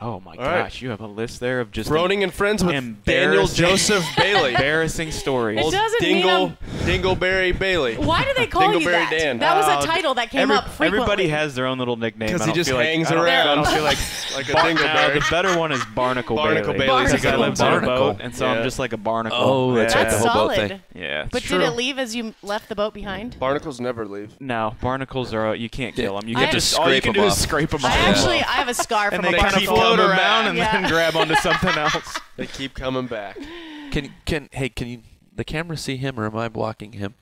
Oh my gosh, you have a list there of just Froning and Friends with Daniel Joseph Bailey. Embarrassing stories. Old Dingleberry Bailey. Why do they call you that? Dan. That was a title that came up frequently. Everybody has their own little nickname. Because he just hangs around. I don't feel like a Dingleberry. The better one is Barnacle Barnacle Bailey. Bailey's This guy lives on a Barnacle. boat, and so I'm just like a barnacle. Oh, that's That's the whole boat solid. thing. Yeah, But did it leave as you left the boat behind? Barnacles never leave. No, barnacles are you can't kill them. You I can just have to all you scrape can them do off. is scrape them I off. I have a scar and from they a kind of barnacle. float coming around back. and Yeah. then grab onto something else. They keep coming back. Can you the camera see him or am I blocking him?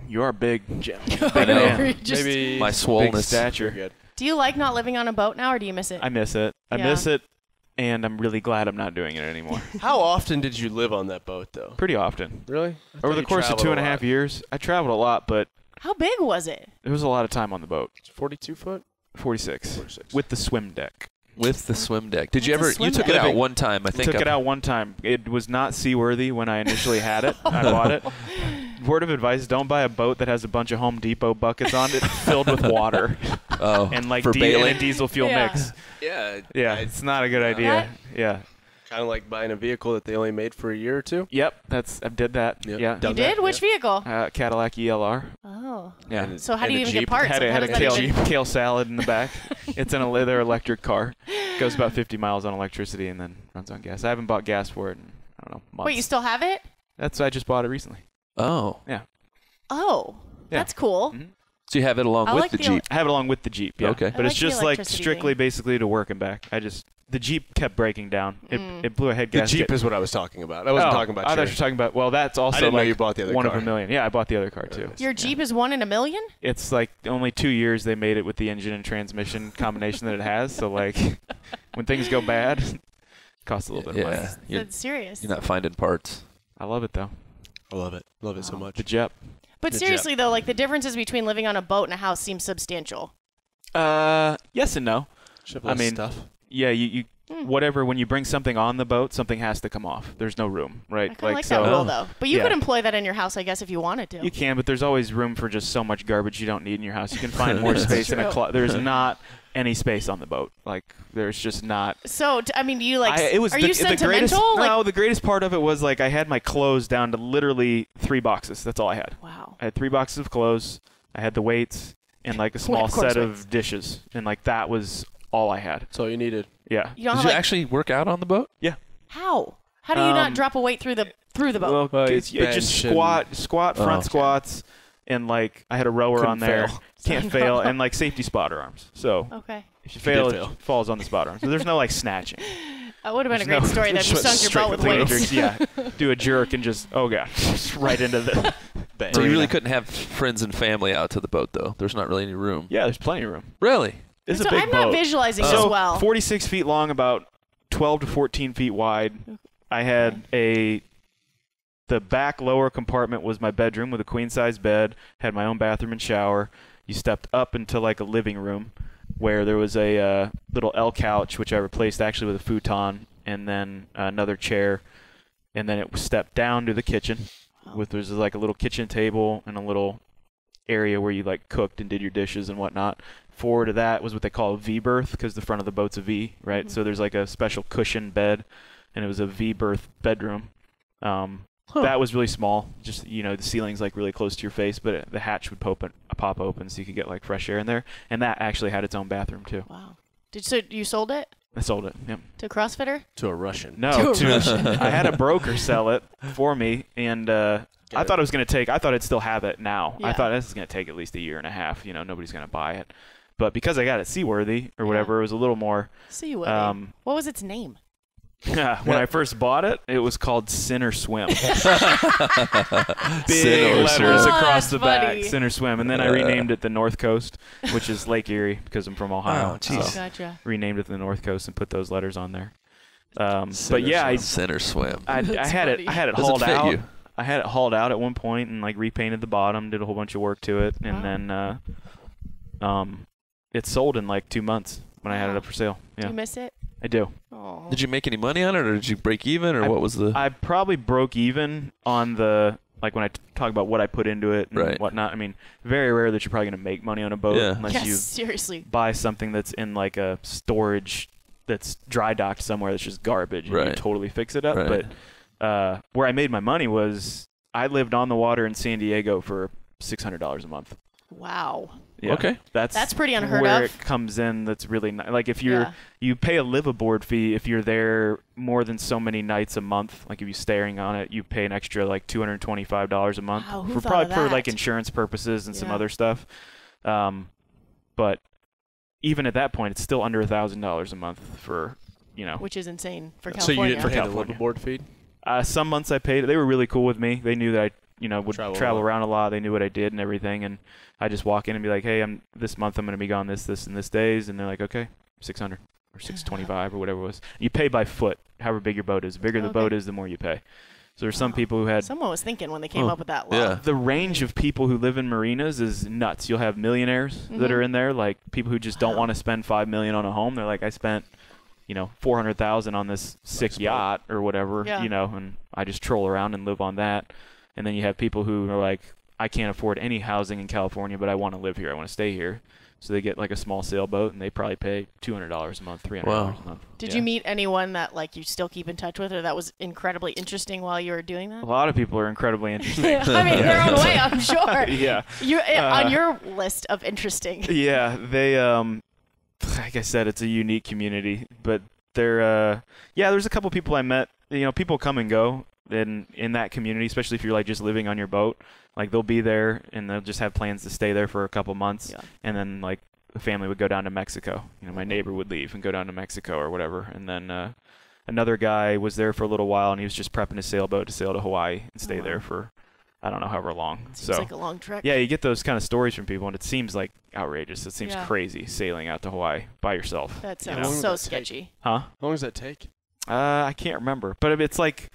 You are big, Jim. I know. man. Maybe My Big swollenness. stature. good. Do you like not living on a boat now, or do you miss it? I miss it. I Yeah. miss it, and I'm really glad I'm not doing it anymore. How often did you live on that boat, though? Pretty often. Really? Over the course of 2.5 years, I traveled a lot, but How big was it? there was a lot of time on the boat. 42 foot? 46. With the swim deck. With the swim deck. Did you What's a ever? swim You took deck? it out one time, I think. Took it out one time. It was not seaworthy when I initially had it. I bought it. Word of advice, don't buy a boat that has a bunch of Home Depot buckets on it filled with water Oh, and like for and bailing. a diesel fuel Yeah. mix. Yeah. Yeah, it's not a good idea. Yeah. Kind of like buying a vehicle that they only made for a year or two. Yep, I did that. Yep. Yeah. You Done did? that, Which vehicle? Cadillac ELR. Oh. Yeah. So how do and you a even Jeep. get parts? Had Like, how a does that even- kale salad in the back. It's in a leather electric car. Goes about 50 miles on electricity and then runs on gas. I haven't bought gas for it in, I don't know, months. Wait, you still have it? I just bought it recently. Oh, Oh. Yeah. That's cool. Mhm. so you have it along I with like the the Jeep. I have it along with the Jeep, yeah. Okay. But I it's like the just like electricity strictly thing. basically to work and back. The Jeep kept breaking down. It blew a head The gasket. Jeep is what I was talking about. I wasn't talking about I thought you Cherry. were talking about, well, that's also I didn't know like you bought the other one car. of a million. Yeah, I bought the other car too. Your Jeep is 1 in a million? It's like only 2 years they made it with the engine and transmission combination that it has. So like when things go bad, it costs a little bit of money. Yeah, you're, That's serious. you're not finding parts. I love it though. I love it. Love it so much. The Jep. But Good seriously, though, like the differences between living on a boat and a house seems substantial. Yes and no. Ship I less mean, stuff. Yeah, you whatever. When you bring something on the boat, something has to come off. There's no room, right? I kind of like that rule, though. But you yeah. could employ that in your house, I guess, if you wanted to. You can, but there's always room for just so much garbage you don't need in your house. You can find more space in a true. closet. There's not any space on the boat. Like there's just not. So, I mean, do you like? It was are the, you the greatest. sentimental? No, the greatest part of it was like I had my clothes down to literally 3 boxes. That's all I had. Wow. I had 3 boxes of clothes. I had the weights and like a small of course, set of dishes, and like that was all I had. That's all you needed. Yeah. You don't Did have, you like, actually work out on the boat? Yeah. how? How do you not drop a weight through the boat? Well, Well, it's you just bench squat front squats, and like I had a rower Couldn't on there, fail. can't fail, and like safety spotter arms. So Okay. if you fail, did fail. it falls on the spotter arm. So there's no like snatching. That would have been a There's great no- story that you just sunk your straight boat with with the weights. Yeah, do a jerk and just just right into the. Bang. So you really Marina. couldn't have friends and family out to the boat, though. There's not really any room. Yeah, there's plenty of room. Really? It's So a big I'm boat. not visualizing so as well. 46 feet long, about 12 to 14 feet wide. I had the back lower compartment was my bedroom with a queen size bed, had my own bathroom and shower. You stepped up into like a living room where there was a little L couch, which I replaced actually with a futon, and then another chair. And then it stepped down to the kitchen with there's like a little kitchen table and a little area where you like cooked and did your dishes and whatnot. Forward to that was what they call a V berth because the front of the boat's a V, right? So there's like a special cushion bed, and it was a V berth bedroom. That was really small. Just the ceiling's like really close to your face, but the hatch would pop open so you could get like fresh air in there. And that actually had its own bathroom too. Wow. So you sold it I sold it. Yep. to a CrossFitter? To a Russian. No, I had a broker sell it for me, and I thought it was going to take. I thought I'd still have it now. I Yeah. thought this is going to take at least a year and a half. Nobody's going to buy it, but because I got it seaworthy or whatever, it was a little more. Seaworthy. What was its name? When I first bought it, it was called Sin or Swim. Big Sin or letters Swim. across Oh, the that's back, funny. Sin or Swim, and then I renamed it the North Coast, which is Lake Erie because I'm from Ohio. Oh, geez. So Gotcha. renamed it the North Coast and put those letters on there. But yeah, Sin or swim. I had it funny. Does hauled it fit out. you? I had it hauled out at one point and like repainted the bottom, did a whole bunch of work to it, and then it sold in like 2 months when I had it up for sale. Do Yeah, you miss it? I do. Oh. Did you make any money on it, or did you break even, or what was the? I probably broke even on the like when I talk about what I put into it and Right. whatnot. I mean, very rare that you're probably going to make money on a boat Yeah. unless Yes, you seriously. buy something that's in like a storage that's dry docked somewhere that's just garbage, and you Right. totally fix it up. Right. But where I made my money was I lived on the water in San Diego for $600 a month. Wow. Yeah. Okay. That's pretty unheard where of. it comes in. That's really like if Yeah. you pay a live-aboard fee if you're there more than so many nights a month. Like if you're staying on it, you pay an extra like $225 a month Wow, who for thought probably of for like that? insurance purposes and some Yeah. other stuff. But even at that point, it's still under $1,000 a month for Which is insane for So you California. didn't pay the California. liveaboard fee? Some months I paid. They were really cool with me. They knew that I would Travel a travel lot. around a lot. They knew what I did and everything, and I just walk in and be like, "Hey, this month I'm going to be gone this, and this days," and they're like, "Okay, 600 or 625 or whatever it was." You pay by foot, however big your boat is. The bigger the Okay. boat is, the more you pay. So there's some Wow. people who had Someone was thinking when they came Huh. up with that law. Yeah. the range of people who live in marinas is nuts. You'll have millionaires that Mhm. are in there, like people who just don't Wow. want to spend $5 million on a home. They're like, I spent, $400,000 on this sick boat. yacht or whatever, Yeah. and I just troll around and live on that. And then you have people who are like, I can't afford any housing in California, but I want to live here. I want to stay here. So they get like a small sailboat and they probably pay $200 a month, $300 a month. Did Yeah. you meet anyone that like you still keep in touch with, or that was incredibly interesting while you were doing that? A lot of people are incredibly interesting. I mean, they're on the way, I'm sure. Yeah. You on your list of interesting. Yeah, they like I said, it's a unique community, but there's a couple people I met. People come and go in that community, especially if you're like just living on your boat. Like they'll be there and they'll just have plans to stay there for a couple months, Yeah. and then like the family would go down to Mexico. My neighbor would leave and go down to Mexico or whatever, and then another guy was there for a little while and he was just prepping his sailboat to sail to Hawaii and stay wow. there for I don't know however long. Seems so like a long trek. yeah, you get those kind of stories from people, and it seems like outrageous. It seems Yeah. crazy sailing out to Hawaii by yourself. That you sounds know? How long so would that take? sketchy. Huh? How long does that take? I can't remember, but it's like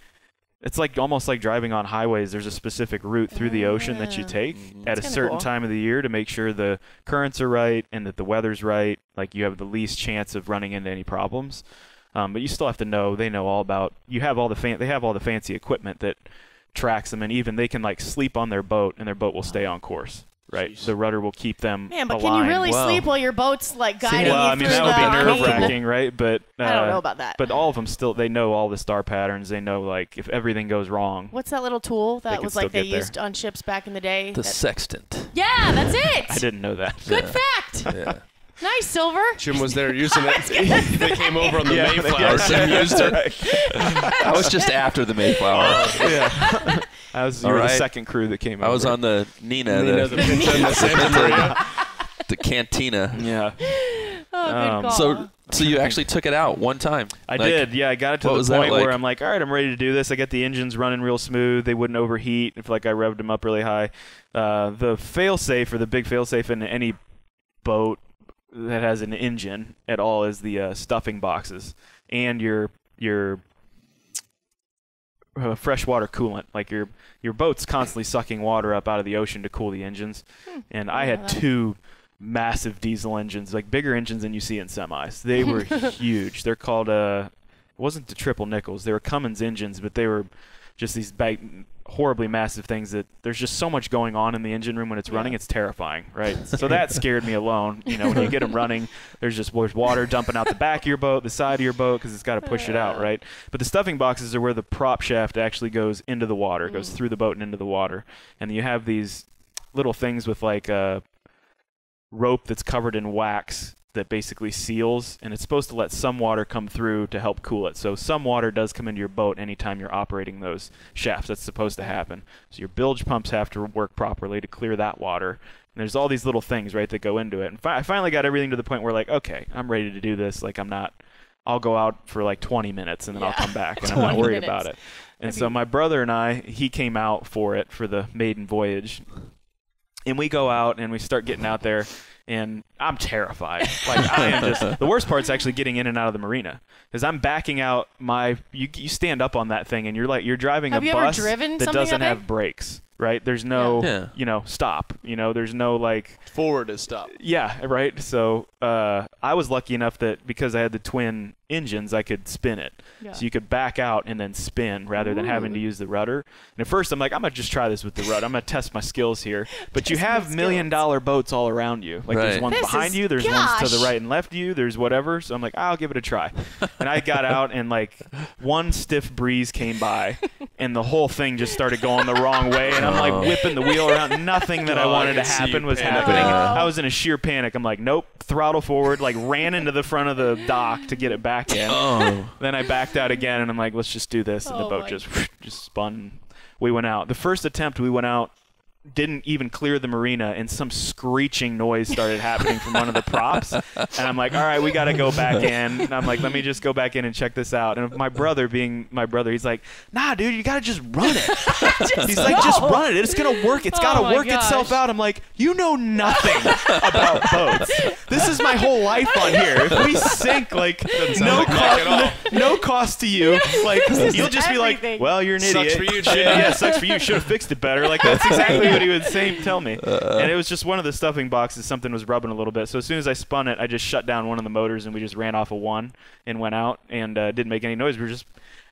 almost like driving on highways. There's a specific route through the ocean that you take Mhm. at a That's kinda certain cool. time of the year to make sure the currents are right and that the weather's right. Like you have the least chance of running into any problems. But you still have to know. They know all about. They have all the fancy equipment that tracks them, and even they can like sleep on their boat, and their boat will stay on course. Right, Jeez. the rudder will keep them Man, but aligned. can you really Wow. sleep while your boat's like guiding Well, you I mean through that would be the nerve-wracking, right? But I don't know about that. But all of them they know all the star patterns. They know like if everything goes wrong. What's that little tool that could was still like they get there. used on ships back in the day? The That- sextant. yeah, that's it. I didn't know that. Good Yeah. fact. Yeah. Nice, Silver. Jim was there using it. They came over on the Yeah, Mayflower yeah. and used it. I was just after the Mayflower. Yeah. I was. You All were the right. second crew that came. I was over. on the Nina, Nina, the, the Pinta and the Santa Maria. the Cantina. Yeah, Oh, good call. So you actually took it out one time. I Like, did. Yeah, I got it to what the was that point where like? I'm like, all right, I'm ready to do this. I got the engines running real smooth. They wouldn't overheat if like I revved them up really high. The fail-safe or the big fail-safe in any boat that has an engine at all is the stuffing boxes and your freshwater coolant. Like your boat's constantly sucking water up out of the ocean to cool the engines. And I had two massive diesel engines, like bigger engines than you see in semis. They were huge. They're called it wasn't the triple nickels. They were Cummins engines, but they were just these horribly massive things that there's just so much going on in the engine room when it's running. It's terrifying, right? So that scared me alone. When you get them running, there's water dumping out the back of your boat, the side of your boat, because it's got to push it out, right? But the stuffing boxes are where the prop shaft actually goes into the water, goes through the boat and into the water. And you have these little things with like a rope that's covered in wax that basically seals, and it's supposed to let some water come through to help cool it. So some water does come into your boat anytime you're operating those shafts. That's supposed to happen. So your bilge pumps have to work properly to clear that water. And there's all these little things, right, that go into it. And I finally got everything to the point where, like, okay, I'm ready to do this. Like, I'll go out for like 20 minutes and then I'll come back, and I'm not 20 worried minutes. about it. And so my brother and I, he came out for it for the maiden voyage. And we go out and we start getting out there, and I'm terrified. Like I am just. The worst part's actually getting in and out of the marina, because I'm backing out you stand up on that thing and you're driving Have a you ever bus driven that something doesn't that have big? brakes. right? There's no, Yeah. stop. There's no like. Forward is stop. Yeah, right. So I was lucky enough that because I had the twin engines, I could spin it. Yeah. So you could back out and then spin rather than having to use the rudder. And at first I'm like, I'm going to just try this with the rudder. I'm going to test my skills here. But you have $1 million boats all around you. Like there's ones behind you. There's ones to the right and left of you. There's whatever. So I'm like, I'll give it a try. And I got out and like one stiff breeze came by and the whole thing just started going the wrong way. And I'm like whipping the wheel around. Nothing that I wanted to happen was happening. I was in a sheer panic. I'm like, nope, throttle forward, like ran into the front of the dock to get it back in. Then I backed out again, and I'm like, let's just do this. And the boat just spun. We went out. The first attempt, we went out, didn't even clear the marina, and some screeching noise started happening from one of the props. And I'm like, all right, we got to go back in. And I'm like, let me just go back in and check this out. And my brother, being my brother, he's like, nah, dude, you got to just run it. He's like, just run it. It's going to work. It's got to work itself out. I'm like, you know nothing about boats. This is my whole life on here. If we sink, like, no cost to you. Like, you'll just be like, well, you're an idiot. Sucks for you, Should- Jim. Yeah, sucks for you. Should have fixed it better. Like, that's exactly what he would tell me. And it was just one of the stuffing boxes. Something was rubbing a little bit. So as soon as I spun it, I just shut down one of the motors and we just ran off of one and went out and didn't make any noise. We were just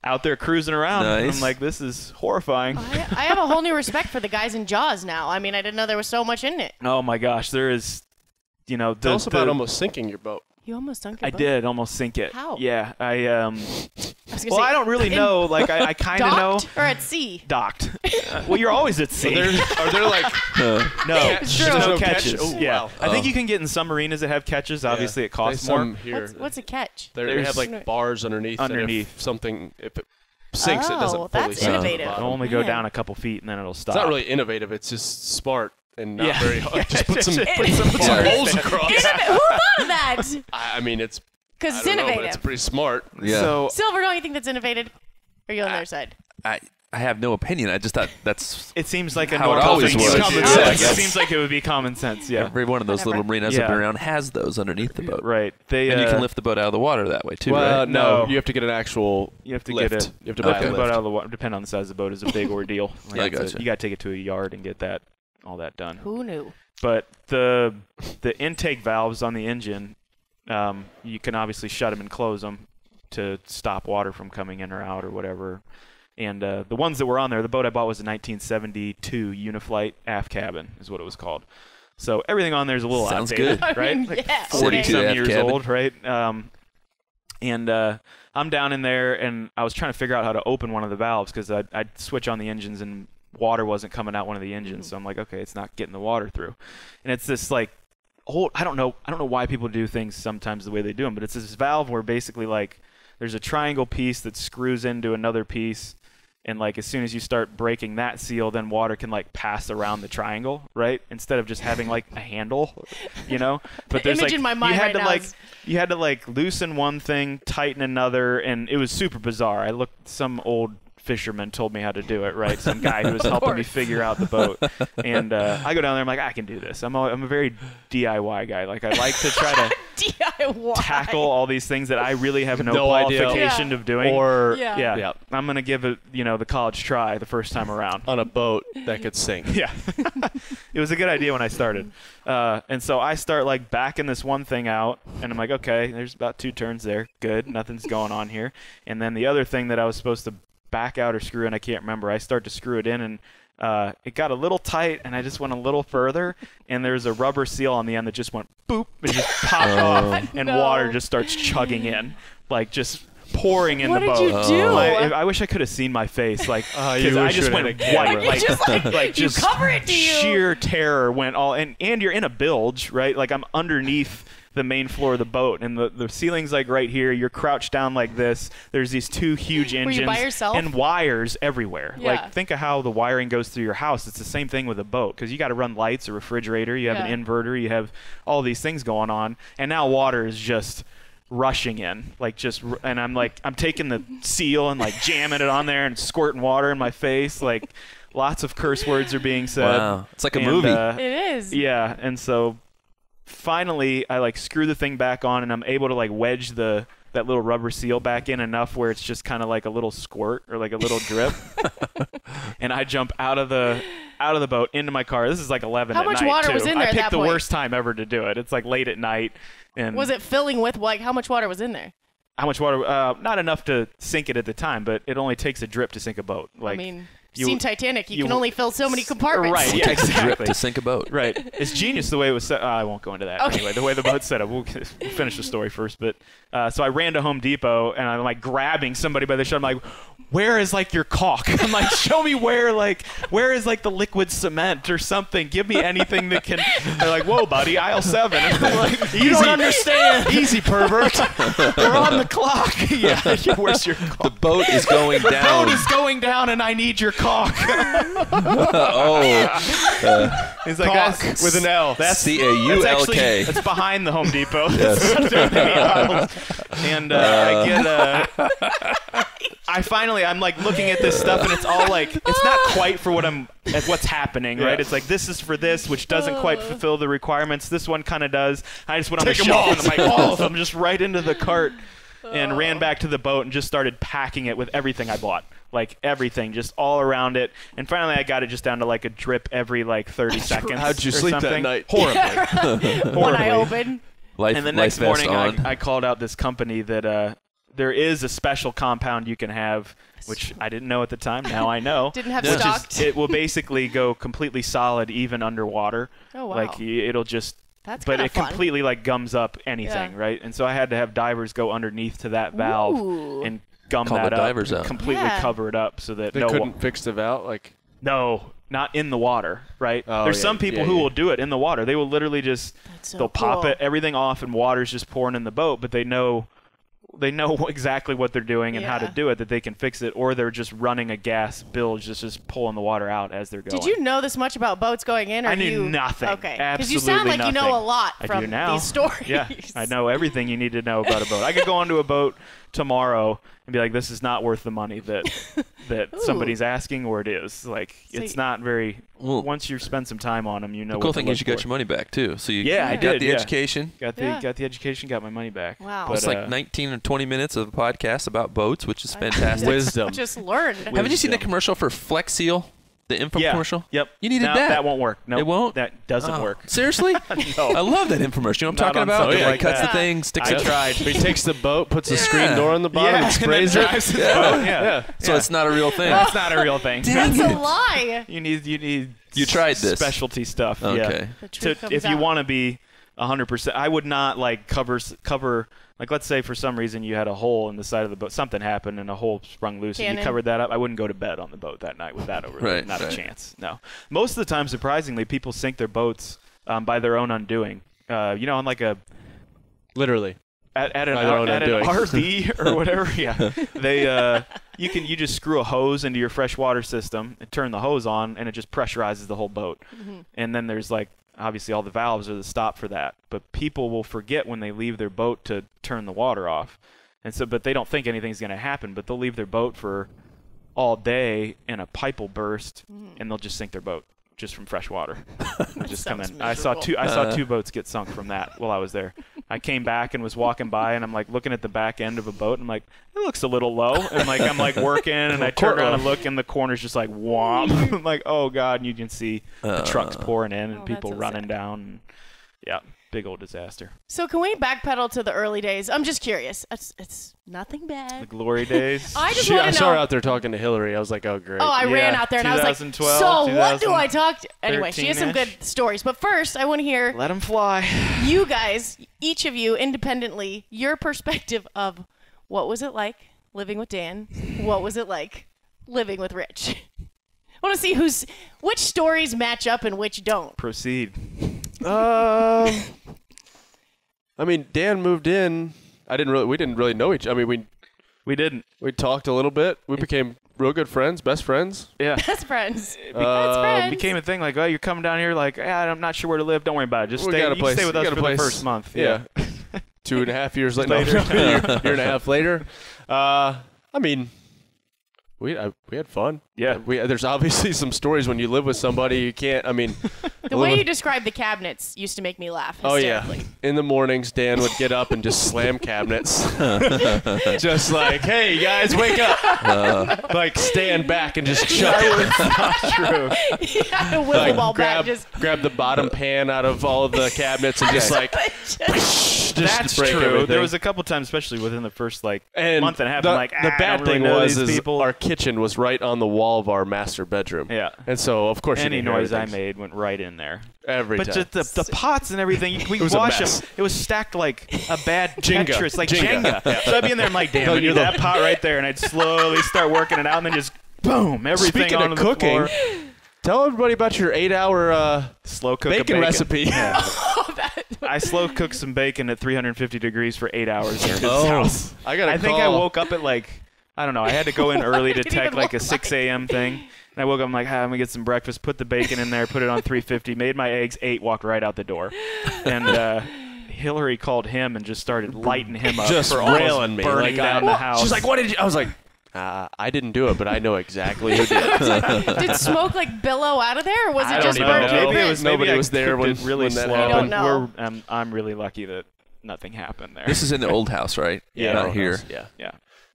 out there cruising around. Nice. And I'm like, this is horrifying. I have a whole new respect for the guys in Jaws now. I mean, I didn't know there was so much in it. Oh my gosh, there is. Tell us about almost sinking your boat. You almost sunk your I boat. did almost sink it. How? Yeah, I was gonna Well, say, I don't really know. Like, I kind of know. docked or at sea? Docked. Well, you're always at sea. Are there like No, It's true. there's no No catch? catches. Oh, yeah, wow. I think you can get in some marinas that have catches. Obviously, it costs There's more. some here. What's a catch? They There's- have like bars underneath. And Underneath. if it sinks, it doesn't fully that's sink to the innovative. bottom. It'll only go Man. down a couple feet and then it'll stop. It's not really innovative. It's just smart and not Yeah. very hard. Just put some bars. holes across. Who thought of that? I mean, it's Because I it's don't know, but innovative. it's pretty smart. Yeah. So Silver, don't you think that's innovative? Or are you on their side? I have no opinion. I just thought that's it seems like a how it normal always thing. was. to do. Common Yeah, sense. it seems like it would be common sense. Yeah. every one of those little Whatever. marinas I've been Yeah. around has those underneath the boat. Right. They And you can lift the boat out of the water that way too, Well, right? no, No. you have to get an actual You have to lift. get it. You have to Lifting buy a the boat lift. out of the water, depending on the size of the boat, is a big ordeal. I You gotcha. got to take it to a yard and get all that done. Who knew? But the intake valves on the engine, you can obviously shut them and close them to stop water from coming in or out or whatever. And the ones that were on there, the boat I bought was a 1972 Uniflight aft cabin, is what it was called. So everything on there is a little Sounds outdated, good. right? I mean, Like yeah, 40-some okay. years cabin. old, right? And I'm down in there, and I was trying to figure out how to open one of the valves because I'd switch on the engines, and water wasn't coming out one of the engines. So I'm like, okay, it's not getting the water through. And it's this like whole, I don't know why people do things sometimes the way they do them, but it's this valve where basically like there's a triangle piece that screws into another piece. And like as soon as you start breaking that seal, then water can like pass around the triangle, right? Instead of just having like a handle, But there's image like in my mind you had right to now like is- you had to like loosen one thing, tighten another, and it was super bizarre. I looked, some old fisherman told me how to do it, right? Some guy who was helping me course. figure out the boat. And I go down there, I'm like, I can do this. I'm a very DIY guy. Like I like to try to DIY. tackle all these things that I really have no, No idea. qualification Yeah. of doing. Or Yeah. yeah, I'm gonna give it, the college try the first time around. on a boat that could sink. Yeah, it was a good idea when I started, and so I start like backing this one thing out, and I'm like, okay, there's about 2 turns there, good, nothing's going on here. And then the other thing that I was supposed to back out or screw in, I can't remember. I start to screw it in, and it got a little tight, and I just went a little further, and there's a rubber seal on the end that just went boop and just popped off, and No. water just starts chugging in, like just pouring in What the did boat. you do? I wish I could have seen my face, like, you because I wish just you had went a camera. white, You like, just, like, like you just cover it, do you? sheer terror went all, and you're in a bilge, right? Like I'm underneath the main floor of the boat, and the ceiling's like right here. You're crouched down like this. There's these 2 huge Were engines you by yourself? and wires everywhere. Yeah. Like think of how the wiring goes through your house. It's the same thing with a boat because you got to run lights, a refrigerator, you have Yeah. an inverter, you have all these things going on, and now water is just rushing in, and I'm taking the seal and like jamming it on there and squirting water in my face, like lots of curse words are being said. Wow. It's like a And, movie. It is. yeah, and so finally I like screw the thing back on, and I'm able to like wedge that little rubber seal back in enough where it's just kind of like a little squirt or like a little drip. And I jump out of the out of the boat into my car. This is like 11 How at much night, water too. was in there I at picked that the point? worst time ever to do it. It's like late at night. And Was it filling with, like, how much water was in there? how much water? Not enough to sink it at the time, but it only takes a drip to sink a boat. Like, I mean, you- seen Titanic. You you- can only fill so many compartments. Right, yeah, Takes a drip exactly. to sink a boat. Right. It's genius the way it was set. I won't go into that. Okay. Anyway, the way the boat's set up. We'll finish the story first. But so I ran to Home Depot, and I'm like grabbing somebody by the shirt. I'm like, where is like your caulk? I'm like, show me where is like the liquid cement or something. Give me anything that can. They're like, whoa, buddy, aisle 7. And I'm like, you don't understand. Easy, pervert. We're on the clock. Yeah. Where's your caulk? The boat is going The down. boat is going down, and I need your caulk. He's like, Caulk "Guys, with an L. That's C-A-U-L-K. That's behind the Home Depot. Yes. And I get I'm like looking at this stuff, and it's all like, it's not quite for what's happening, right? Yeah. It's like, this is for this, which doesn't quite fulfill the requirements. This one kind of does. I just went on Take the 'em shelf, all. and I'm like, all of them just right into the cart, and ran back to the boat and just started packing it with everything I bought. Like everything, just all around it. And finally, I got it just down to like a drip every like 30 seconds. How'd you or sleep that something. night? Horribly. When I open. Life, And the life next vest morning, on. I called out this company that there is a special compound you can have, which I didn't know at the time. Now I know. Didn't have which stocked. is, it will basically go completely solid even underwater. Oh, wow. Like it'll just. That's but kinda it fun. completely like gums up anything, Yeah. right? And so I had to have divers go underneath to that valve Ooh. and gum Call that the up, divers and out. completely Yeah. cover it up so that They couldn't fix the valve. Like, no, not in the water, right? Oh, There's yeah, some people yeah, who yeah. will do it in the water. They will literally just That's so they'll pop cool. it, everything off, and water's just pouring in the boat. But they know exactly what they're doing and how to Yeah. do it, that they can fix it, or they're just running a gas bilge, just pulling the water out as they're going. Did you know this much about boats going in? Or I knew you... nothing. Okay. Absolutely you sound like nothing. you know a lot I from do now. these stories. Yeah, I know everything you need to know about a boat. I could go onto a boat tomorrow and be like, this is not worth the money that somebody's asking, or it is. Like, So it's not very. Well, Once you spend some time on them, you know. the what cool to thing look is you got for. your money back too. So you Yeah, I got did, the yeah. education. Got the education, got my money back. Wow. But, It's like 19 or 20 minutes of a podcast about boats, which is fantastic. Wisdom. Just learned. Haven't you seen the commercial for Flex Seal? The infomercial? Yep. You needed no, that. That won't work. No, It won't? That doesn't Oh, work. Seriously? No. I love that infomercial. You know what I'm Not talking on about? something It like cuts the that. thing, sticks I it. tried. he takes the boat, puts the screen Yeah. door on the bottom, and and then sprays it. drives his boat. Yeah. So it's not a real thing. That's not a real thing. Dang That's it. a lie. You need You tried this. specialty stuff. Okay. The Yeah. truth comes If you out. want to be 100%, I would not like cover. Like, let's say for some reason you had a hole in the side of the boat, something happened and a hole sprung loose, and Cannon. you covered that up. I wouldn't go to bed on the boat that night with that over. Right, Not right. a chance. No. Most of the time, surprisingly, people sink their boats by their own undoing. On like a Literally. at an By their own undoing. RV or whatever. Yeah, they you just screw a hose into your freshwater system and turn the hose on, and it just pressurizes the whole boat. And then there's like obviously all the valves are the stop for that. But people will forget when they leave their boat to turn the water off, and so but they don't think anything's going to happen. But they'll leave their boat for all day, and a pipe will burst, and they'll just sink their boat just from fresh water. Just come sounds in. I saw miserable. two boats get sunk from that while I was there. I came back and was walking by, and I'm like looking at the back end of a boat, and I'm like, it looks a little low. And I'm like working, and I turn around and look, and the corner's just like whomp. I'm like, oh god! And you can see the trucks pouring in and Oh, people that's so running sad. down. And, yeah, big old disaster. So can we backpedal to the early days? I'm just curious. It's nothing The bad. glory days. I just I want to saw her know. out there talking to Hillary. I was like, oh, great. Oh, I ran Yeah, out there and I was like, 2012, so what do I talk to? Anyway, she has some 13-ish. good stories. But first, I want to hear Let them fly. you guys, each of you independently, your perspective of what was it like living with Dan? What was it like living with Rich? I want to see which stories match up and which don't. Proceed. I mean, Dan moved in. We didn't really know each. I mean, We didn't. we talked a little bit. We became real good friends, best friends. Yeah. Best friends. It Best friends. became a thing like, oh, you're coming down here, like, I'm not sure where to live. Don't worry about it. Just We stay. got a You place. can stay with We us got a for place. the first month. Yeah. 2.5 years later. Later. year and a half later. I mean, we had fun. Yeah. There's obviously some stories when you live with somebody you can't. I mean, The way you describe the cabinets used to make me laugh oh yeah. hysterically. In the mornings, Dan would get up and just slam cabinets, just like, "Hey guys, wake up!" Like stand back and just chuck it. Not true. Yeah, a wiffle ball bat just. grab the bottom pan out of all of the cabinets and just like. That's break true. everything. There was a couple times, especially within the first month and a half. The, I'm like, the bad thing was people. our kitchen was right on the wall of our master bedroom. Yeah. And so of course Any you hear noise I everything. made went right in there. Every But time. just the pots and everything, we was a wash mess. them. It was stacked like a bad Jenga. Tetris, like Jenga. Jenga. So I'd be in there, I'm like, damn, No, I you're need the- that pot right there, and I'd slowly start working it out, and then just boom, everything Speaking onto of the cooking, floor. tell everybody about your 8-hour Slow cook a bacon recipe. Yeah. Oh, that. I slow cooked some bacon at 350 degrees for 8 hours in his Oh. house. I got. I think I woke up at like, I don't know, I had to go in early to didn't tech even like a look 6 a.m. thing. And I woke up, I'm like, I'm going to get some breakfast, put the bacon in there, put it on 350, made my eggs, ate, walked right out the door. And Hillary called him and just started lighting him up. just for almost railing me. burning Like, down the house. She's like, "What did you?" I was like, "I didn't do it, but I know exactly who did." Did smoke like billow out of there, or was I it don't just even burnt know. to a Maybe it crisp? was Nobody maybe I was there cooked when- it really when that slow. happened. Don't know. I'm really lucky that nothing happened there. This is in the old house, right? Yeah, not old here. house, Yeah. Yeah.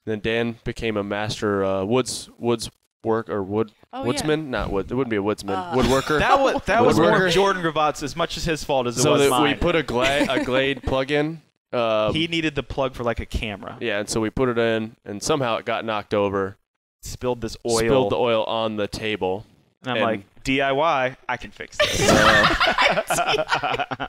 Then Dan became a master woodsman, not wood. It wouldn't be a woodsman. Woodworker. That was more Woodworker. of Jordan Gravat's as much as his fault as it so was that mine. we put a Glade plug in. He needed the plug for like a camera. Yeah, and so we put it in, and somehow it got knocked over. Spilled this oil. Spilled the oil on the table. And I'm and- like, DIY, I can fix this.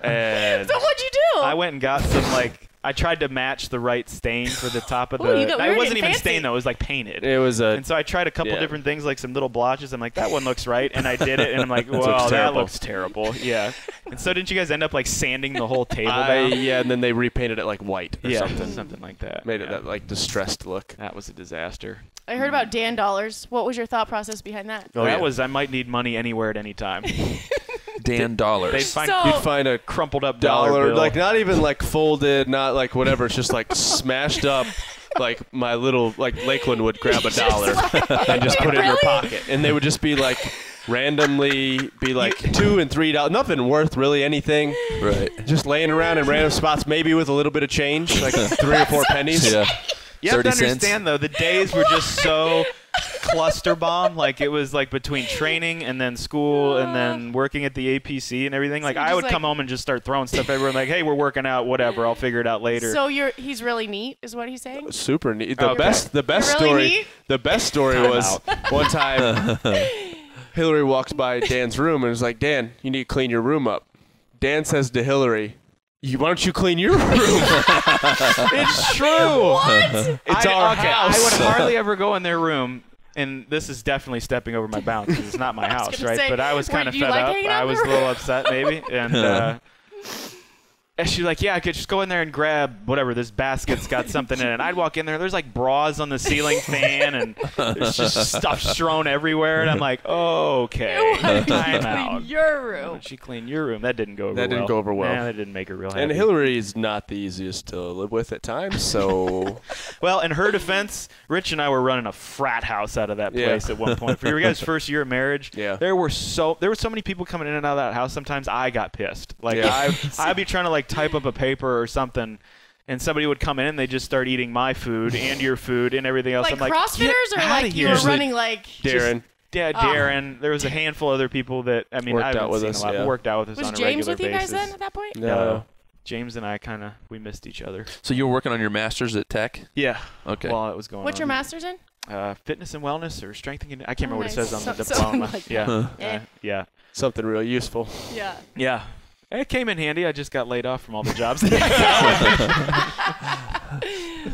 And So what'd you do? I went and got some like I tried to match the right stain for the top of Ooh, the. you got- we It were wasn't getting even fancy. stained though; it was like painted. it was a. And so I tried a couple Yeah. different things, like some little blotches. I'm like, that one looks right, and I did it, and I'm like, looks well, that terrible. looks terrible. Yeah. And so didn't you guys end up like sanding the whole table down? Yeah, and then they repainted it like white or Yeah, something. like that. Made it Yeah. that like distressed look. That was a disaster. I heard about Dan Dollars. What was your thought process behind that? Oh, that yeah. was I might need money anywhere at any time. Dan Dollars. They'd find So- You'd find a crumpled up dollar bill. like not even like folded, not like whatever. It's just like smashed up. Like my little Lakeland would grab a dollar and just put it in her Really? pocket, and they would just be like randomly be like $2 and $3, nothing worth really anything, right. just laying around in random spots, maybe with a little bit of change, like 3 or 4 pennies. Yeah. You have to 30 cents. understand, though, the days were just so cluster bomb. Like, it was, like, between training and then school and then working at the APC and everything. Like, you're I just would come home and just start throwing stuff everywhere. Like, hey, we're working out, whatever. I'll figure it out later. So he's really neat, is what he's saying? Super neat. The Okay. best You're really story. neat? The best story Time was one time Hillary walks by Dan's room and was like, "Dan, you need to clean your room up." Dan says to Hillary, "Why don't you clean your room?" it's true. What? It's our house. I would hardly ever go in their room. And this is definitely stepping over my bounds because it's not my house, gonna right? say, But I was wait, kind of do you fed like up. hanging out I in was the a little upset, maybe. And she's like, yeah, I could just go in there and grab whatever. This basket's got something in it. And I'd walk in there. There's like bras on the ceiling fan, and there's just stuff strewn everywhere. And I'm like, oh, okay, time out. Your room. She cleaned your room. That didn't go over well. That didn't go over well. Nah, that didn't make her real happy. And Hillary is not the easiest to live with at times, so Well, in her defense, Rich and I were running a frat house out of that Yeah. place at one point. For your guys' first year of marriage, Yeah. there were so many people coming in and out of that house. Sometimes I got pissed. Like Yeah. I'd be trying to like type up a paper or something, and somebody would come in and they just start eating my food and your food and everything else. Like I'm like, CrossFitters "Get or outta like you here." were running like Darren. Yeah, Oh. Darren. There was a handful of other people that I Worked I haven't out with seen us, a lot, yeah. but worked out with us was on a James regular with you guys basis. then at that point? No. James and I we missed each other. So you were working on your master's at Tech? Yeah. Okay. While it was going What's on. your master's in? Fitness and wellness or strength and I can't remember what it nice. says on the So- something diploma. like Yeah. that. Eh. Yeah. Something real useful. Yeah. Yeah. It came in handy. I just got laid off from all the jobs.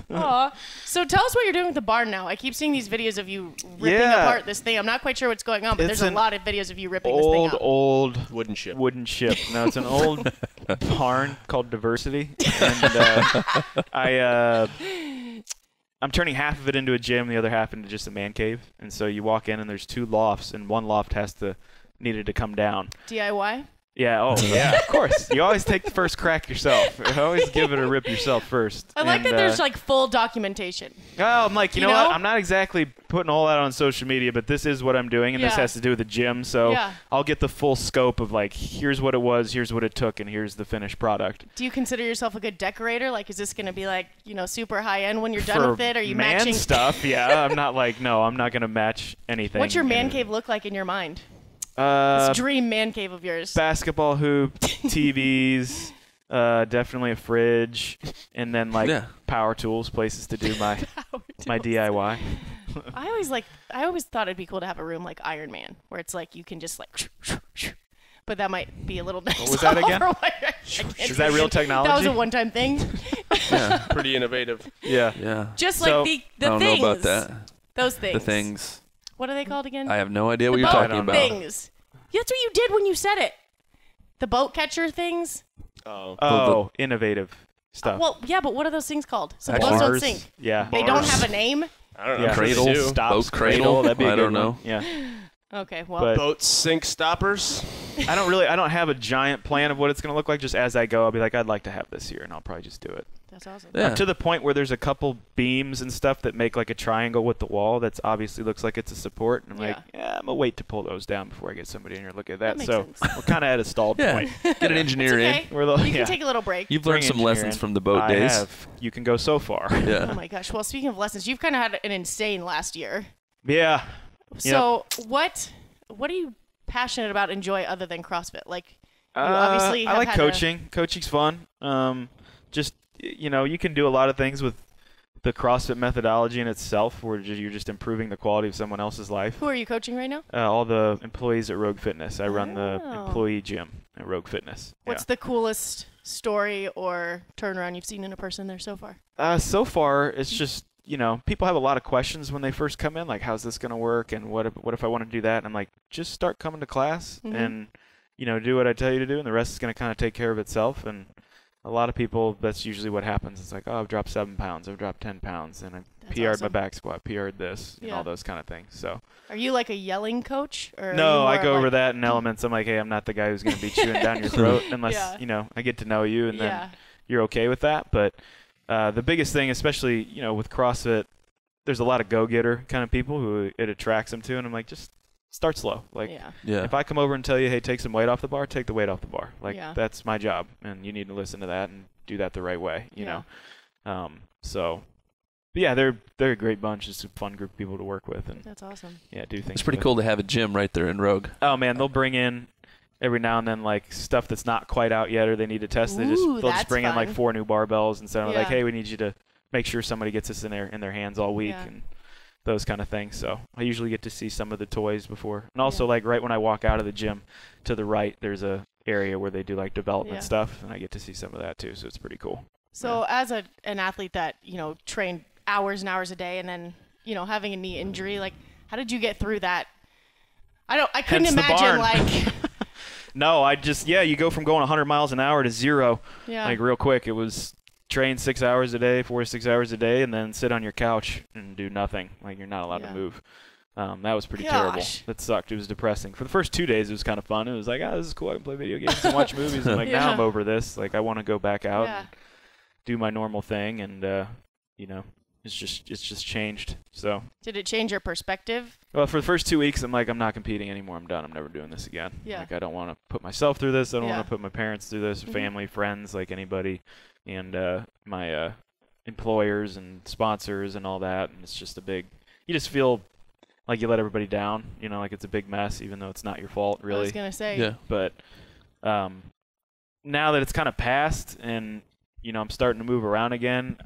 Aw. So tell us what you're doing with the barn now. I keep seeing these videos of you ripping Yeah. apart this thing. I'm not quite sure what's going on, but It's there's a an lot of videos of you ripping this thing old, up. old Wooden ship. wooden ship. No, it's an old barn called Diversity. And I'm turning half of it into a gym, the other half into just a man cave. And so you walk in and there's 2 lofts, and one loft needed to come down. DIY? Yeah, oh, yeah, of course. You always take the first crack yourself. You always give it a rip yourself first. I like that there's like full documentation. Oh, I'm like, you know know? what? I'm not exactly putting all that on social media, but this is what I'm doing, and this has to do with the gym. So I'll get the full scope of like, here's what it was, here's what it took, and here's the finished product. Do you consider yourself a good decorator? Like, is this going to be like, super high end when you're done with it? Are you man matching stuff? Yeah, I'm not like, no, I'm not going to match anything. What's your man cave look like in your mind? This dream man cave of yours. Basketball hoop, TVs, definitely a fridge, and then like power tools, places to do my DIY. I always thought it'd be cool to have a room like Iron Man, where it's like you can just like, but that might be a little nice. What was that again? Is that real technology? That was a one-time thing. Yeah, pretty innovative. Yeah. Just like the I don't things. know about that. Those things. The things. What are they called again? I have no idea what the you're boat talking about. Things. That's what you did when you said it. The boat catcher things. Oh, innovative stuff. Well, yeah, but what are those things called? So boats don't sink. Yeah. They don't have a name. I don't know. Yeah. Cradle, Stops, boat cradle. That'd be a I good don't know. one. Yeah. Okay, well. But boat sink stoppers. I don't have a giant plan of what it's going to look like. Just as I go, I'll be like, I'd like to have this here, and I'll probably just do it. That's awesome. Yeah. To the point where there's a couple beams and stuff that make like a triangle with the wall that's obviously looks like it's a support. And I'm like, I'm going to wait to pull those down before I get somebody in here to look at that. That So makes sense. we're kind of at a stalled point. Get an engineer okay. in. You can take a little break. You've learned some lessons from the boat days. I have. You can go so far. Yeah. Oh my gosh. Well, speaking of lessons, you've kind of had an insane last year. Yeah. So what are you passionate about, enjoy other than CrossFit? Like, you obviously have I like had coaching. Coaching's fun. Just you can do a lot of things with the CrossFit methodology in itself, where you're just improving the quality of someone else's life. Who are you coaching right now? All the employees at Rogue Fitness. I run the employee gym at Rogue Fitness. What's the coolest story or turnaround you've seen in a person there so far? So far, it's just people have a lot of questions when they first come in, like how's this going to work, and what if I want to do that? And I'm like, just start coming to class and do what I tell you to do, and the rest is going to kind of take care of itself. And a lot of people, that's usually what happens. It's like, oh, I've dropped 7 pounds, I've dropped 10 pounds, and I've PR'd my back squat, PR'd this, and all those kind of things. So, are you like a yelling coach? Or no, I go over that in elements. I'm like, hey, I'm not the guy who's going to be chewing down your throat unless I get to know you, and then you're okay with that. But the biggest thing, especially with CrossFit, there's a lot of go-getter kind of people who it attracts them to, and I'm like, just start slow. Like, if I come over and tell you, hey, take some weight off the bar, take the weight off the bar. Like, that's my job, and you need to listen to that and do that the right way, you know. So, but yeah, they're a great bunch. It's a fun group of people to work with, and that's awesome. Yeah, do things. It's pretty cool to have a gym right there in Rogue. Oh man, they'll bring in every now and then like stuff that's not quite out yet or they need to test. They'll just bring in like 4 new barbells and stuff. Like, hey, we need you to make sure somebody gets this in their hands all week and those kind of things. So I usually get to see some of the toys before. And also like right when I walk out of the gym to the right, there's a area where they do like development stuff, and I get to see some of that too. So it's pretty cool. So as an athlete that, trained hours and hours a day and then, having a knee injury, like how did you get through that? I couldn't imagine like No, you go from going 100 miles an hour to 0 like real quick. It was train 6 hours a day, 4 to 6 hours a day, and then sit on your couch and do nothing. Like you're not allowed to move. That was pretty terrible. That sucked. It was depressing. For the first 2 days, it was kind of fun. It was like, this is cool. I can play video games and watch movies. I'm like, now I'm over this. Like I want to go back out and do my normal thing, and it's just changed. So did it change your perspective? Well, for the first 2 weeks, I'm like, I'm not competing anymore. I'm done. I'm never doing this again. Like I don't want to put myself through this. I don't want to put my parents through this, family, friends, like anybody, and my employers and sponsors and all that. And it's just you just feel like you let everybody down. Like it's a big mess, even though it's not your fault, really. I was gonna say. Yeah. But now that it's kind of passed, and I'm starting to move around again,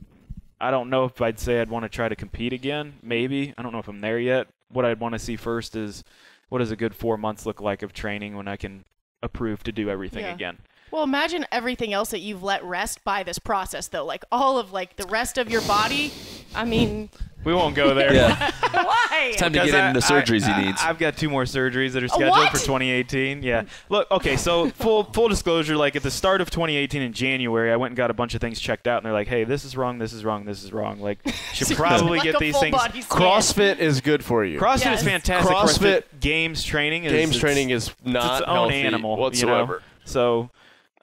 I don't know if I'd say I'd want to try to compete again. Maybe. I don't know if I'm there yet. What I'd want to see first is what does a good 4 months look like of training when I can approve to do everything again. Well, imagine everything else that you've let rest by this process, though. Like all of like the rest of your body. I mean, we won't go there. Why? It's time to get into the surgeries he needs. I've got 2 more surgeries that are scheduled for 2018. Yeah. Look, okay, so full disclosure, like at the start of 2018 in January, I went and got a bunch of things checked out, and they're like, hey, this is wrong, this is wrong, this is wrong. Like, should probably get these things. CrossFit is good for you. CrossFit is fantastic. CrossFit games training is not its own healthy animal whatsoever. So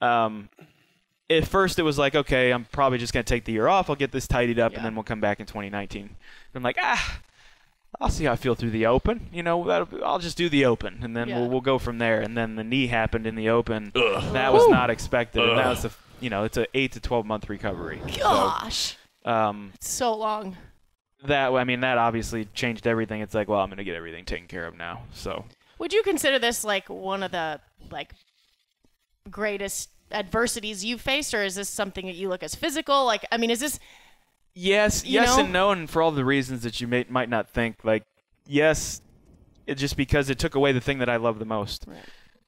at first it was like, okay, I'm probably just going to take the year off. I'll get this tidied up, and then we'll come back in 2019. And I'm like, I'll see how I feel through the Open. I'll just do the Open, and then we'll go from there. And then the knee happened in the Open. That was not expected. And that was it's an 8 to 12 month recovery. Gosh. So, it's so long. That obviously changed everything. It's like, well, I'm going to get everything taken care of now. So would you consider this like one of the greatest adversities you've faced, or is this something that you look as physical? Like, I mean, is this... Yes and no, and for all the reasons that you might not think. Like, yes, it's just because it took away the thing that I love the most. Right.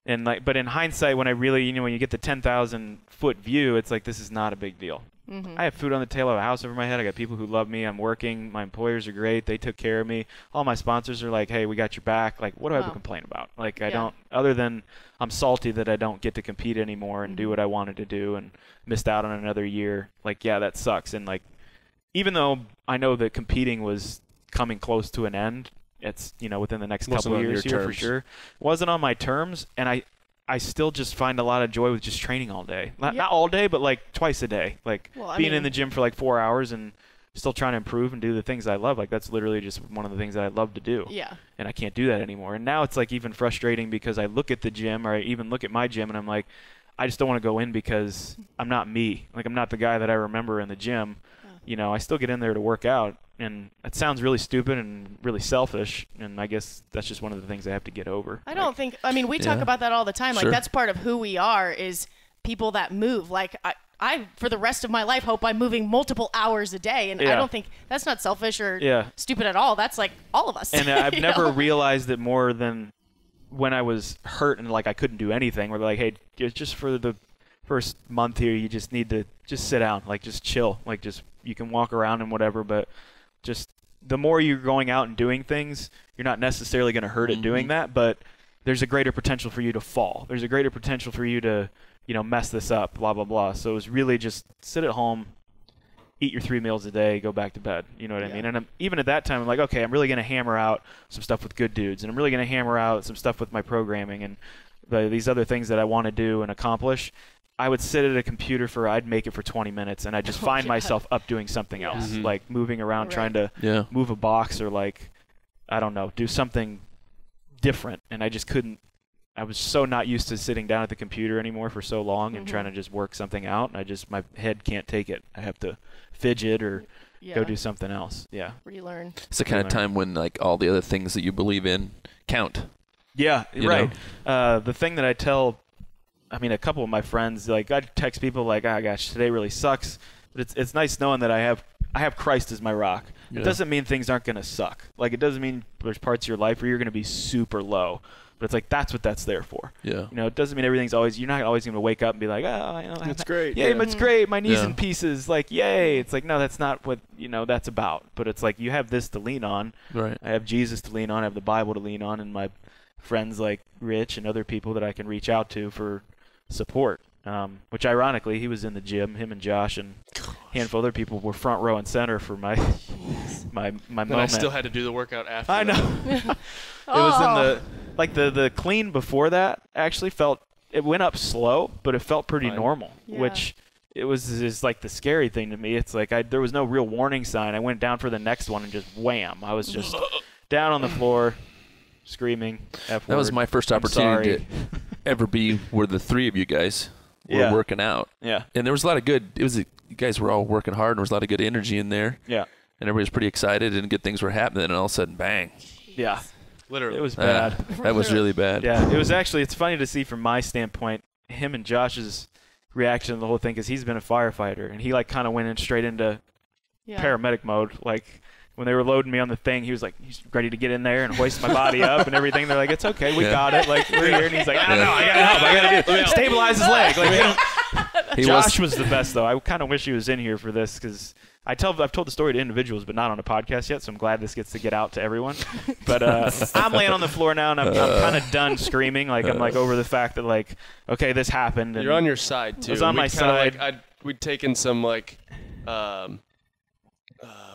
And but in hindsight, when I really, when you get the 10,000 foot view, it's like, this is not a big deal. Mm-hmm. I have food on the tail of a house over my head. I got people who love me. I'm working. My employers are great. They took care of me. All my sponsors are like, hey, we got your back. Like, what do I have to complain about? Like, I don't, other than I'm salty that I don't get to compete anymore and do what I wanted to do and missed out on another year. Like, yeah, that sucks. And like, even though I know that competing was coming close to an end, it's, within the next couple of years here for sure. It wasn't on my terms, and I still just find a lot of joy with just training all day. Not all day, but like twice a day. Like being in the gym for like 4 hours and still trying to improve and do the things I love. Like, that's literally just one of the things that I love to do. Yeah. And I can't do that anymore. And now it's like even frustrating because I look at the gym, or I even look at my gym, and I'm like, I just don't want to go in because I'm not me. Like, I'm not the guy that I remember in the gym. I still get in there to work out, and it sounds really stupid and really selfish, and I guess that's just one of the things I have to get over. I don't think, we talk about that all the time. Like, that's part of who we are, is people that move. Like, I for the rest of my life, hope I'm moving multiple hours a day, and I don't think that's not selfish or stupid at all. That's like all of us. And I've never realized it more than when I was hurt and like I couldn't do anything, where they're like, hey, just for the first month here, you just need to just sit down, like just chill, like just you can walk around and whatever, but just the more you're going out and doing things, you're not necessarily going to hurt at doing that, but there's a greater potential for you to fall. There's a greater potential for you to, mess this up, blah, blah, blah. So it was really just sit at home, eat your 3 meals a day, go back to bed. You know what I mean? And even at that time, I'm like, okay, I'm really going to hammer out some stuff with good dudes, and I'm really going to hammer out some stuff with my programming and these other things that I want to do and accomplish. I would sit at a computer I'd make it for 20 minutes, and I'd just find myself up doing something else, like moving around, trying to move a box, or like, I don't know, do something different. And I just couldn't. I was so not used to sitting down at the computer anymore for so long and trying to just work something out. And my head can't take it. I have to fidget or go do something else. Yeah. Relearn. It's the kind of time when like all the other things that you believe in count. Yeah, right. The thing that I tell, a couple of my friends, like, I text people like, oh gosh, today really sucks, but it's nice knowing that I have Christ as my rock. It doesn't mean things aren't going to suck. Like, it doesn't mean there's parts of your life where you're going to be super low, but it's like, that's what that's there for. Yeah. It doesn't mean everything's you're not always going to wake up and be like, oh, that's great. Yeah, it's great. My knee's in pieces. Like, yay. It's like, no, that's not what, that's about. But it's like, you have this to lean on. Right. I have Jesus to lean on. I have the Bible to lean on, and my friends like Rich and other people that I can reach out to for support, which ironically, he was in the gym, him and Josh and a handful of other people were front row and center for my moment. I still had to do the workout after. I know. It was in the clean before that actually it went up slow, but it felt pretty normal, which it was just like the scary thing to me. It's like there was no real warning sign. I went down for the next one and just wham, I was just down on the floor screaming F-word. That was my first opportunity to ever be where the three of you guys were working out. Yeah. And there was a lot of good, you guys were all working hard, and there was a lot of good energy in there. Yeah. And everybody was pretty excited, and good things were happening, and all of a sudden, bang. Yeah. Literally. It was bad. That was really bad. Yeah. It was actually, it's funny to see from my standpoint, him and Josh's reaction to the whole thing, because he's been a firefighter, and he like kind of went in straight into paramedic mode. Like, when they were loading me on the thing, he was like, he's ready to get in there and hoist my body up and everything. They're like, it's okay, we got it. Like, we're here. And he's like, I don't know, I gotta help. I gotta do stabilize his leg. Like, Josh was the best, though. I kind of wish he was in here for this, because I've told the story to individuals, but not on a podcast yet. So I'm glad this gets to get out to everyone. But I'm laying on the floor now, and I'm kind of done screaming. Like, I'm like over the fact that, like, okay, this happened. And you're on your side too. I was on my side. We'd taken some like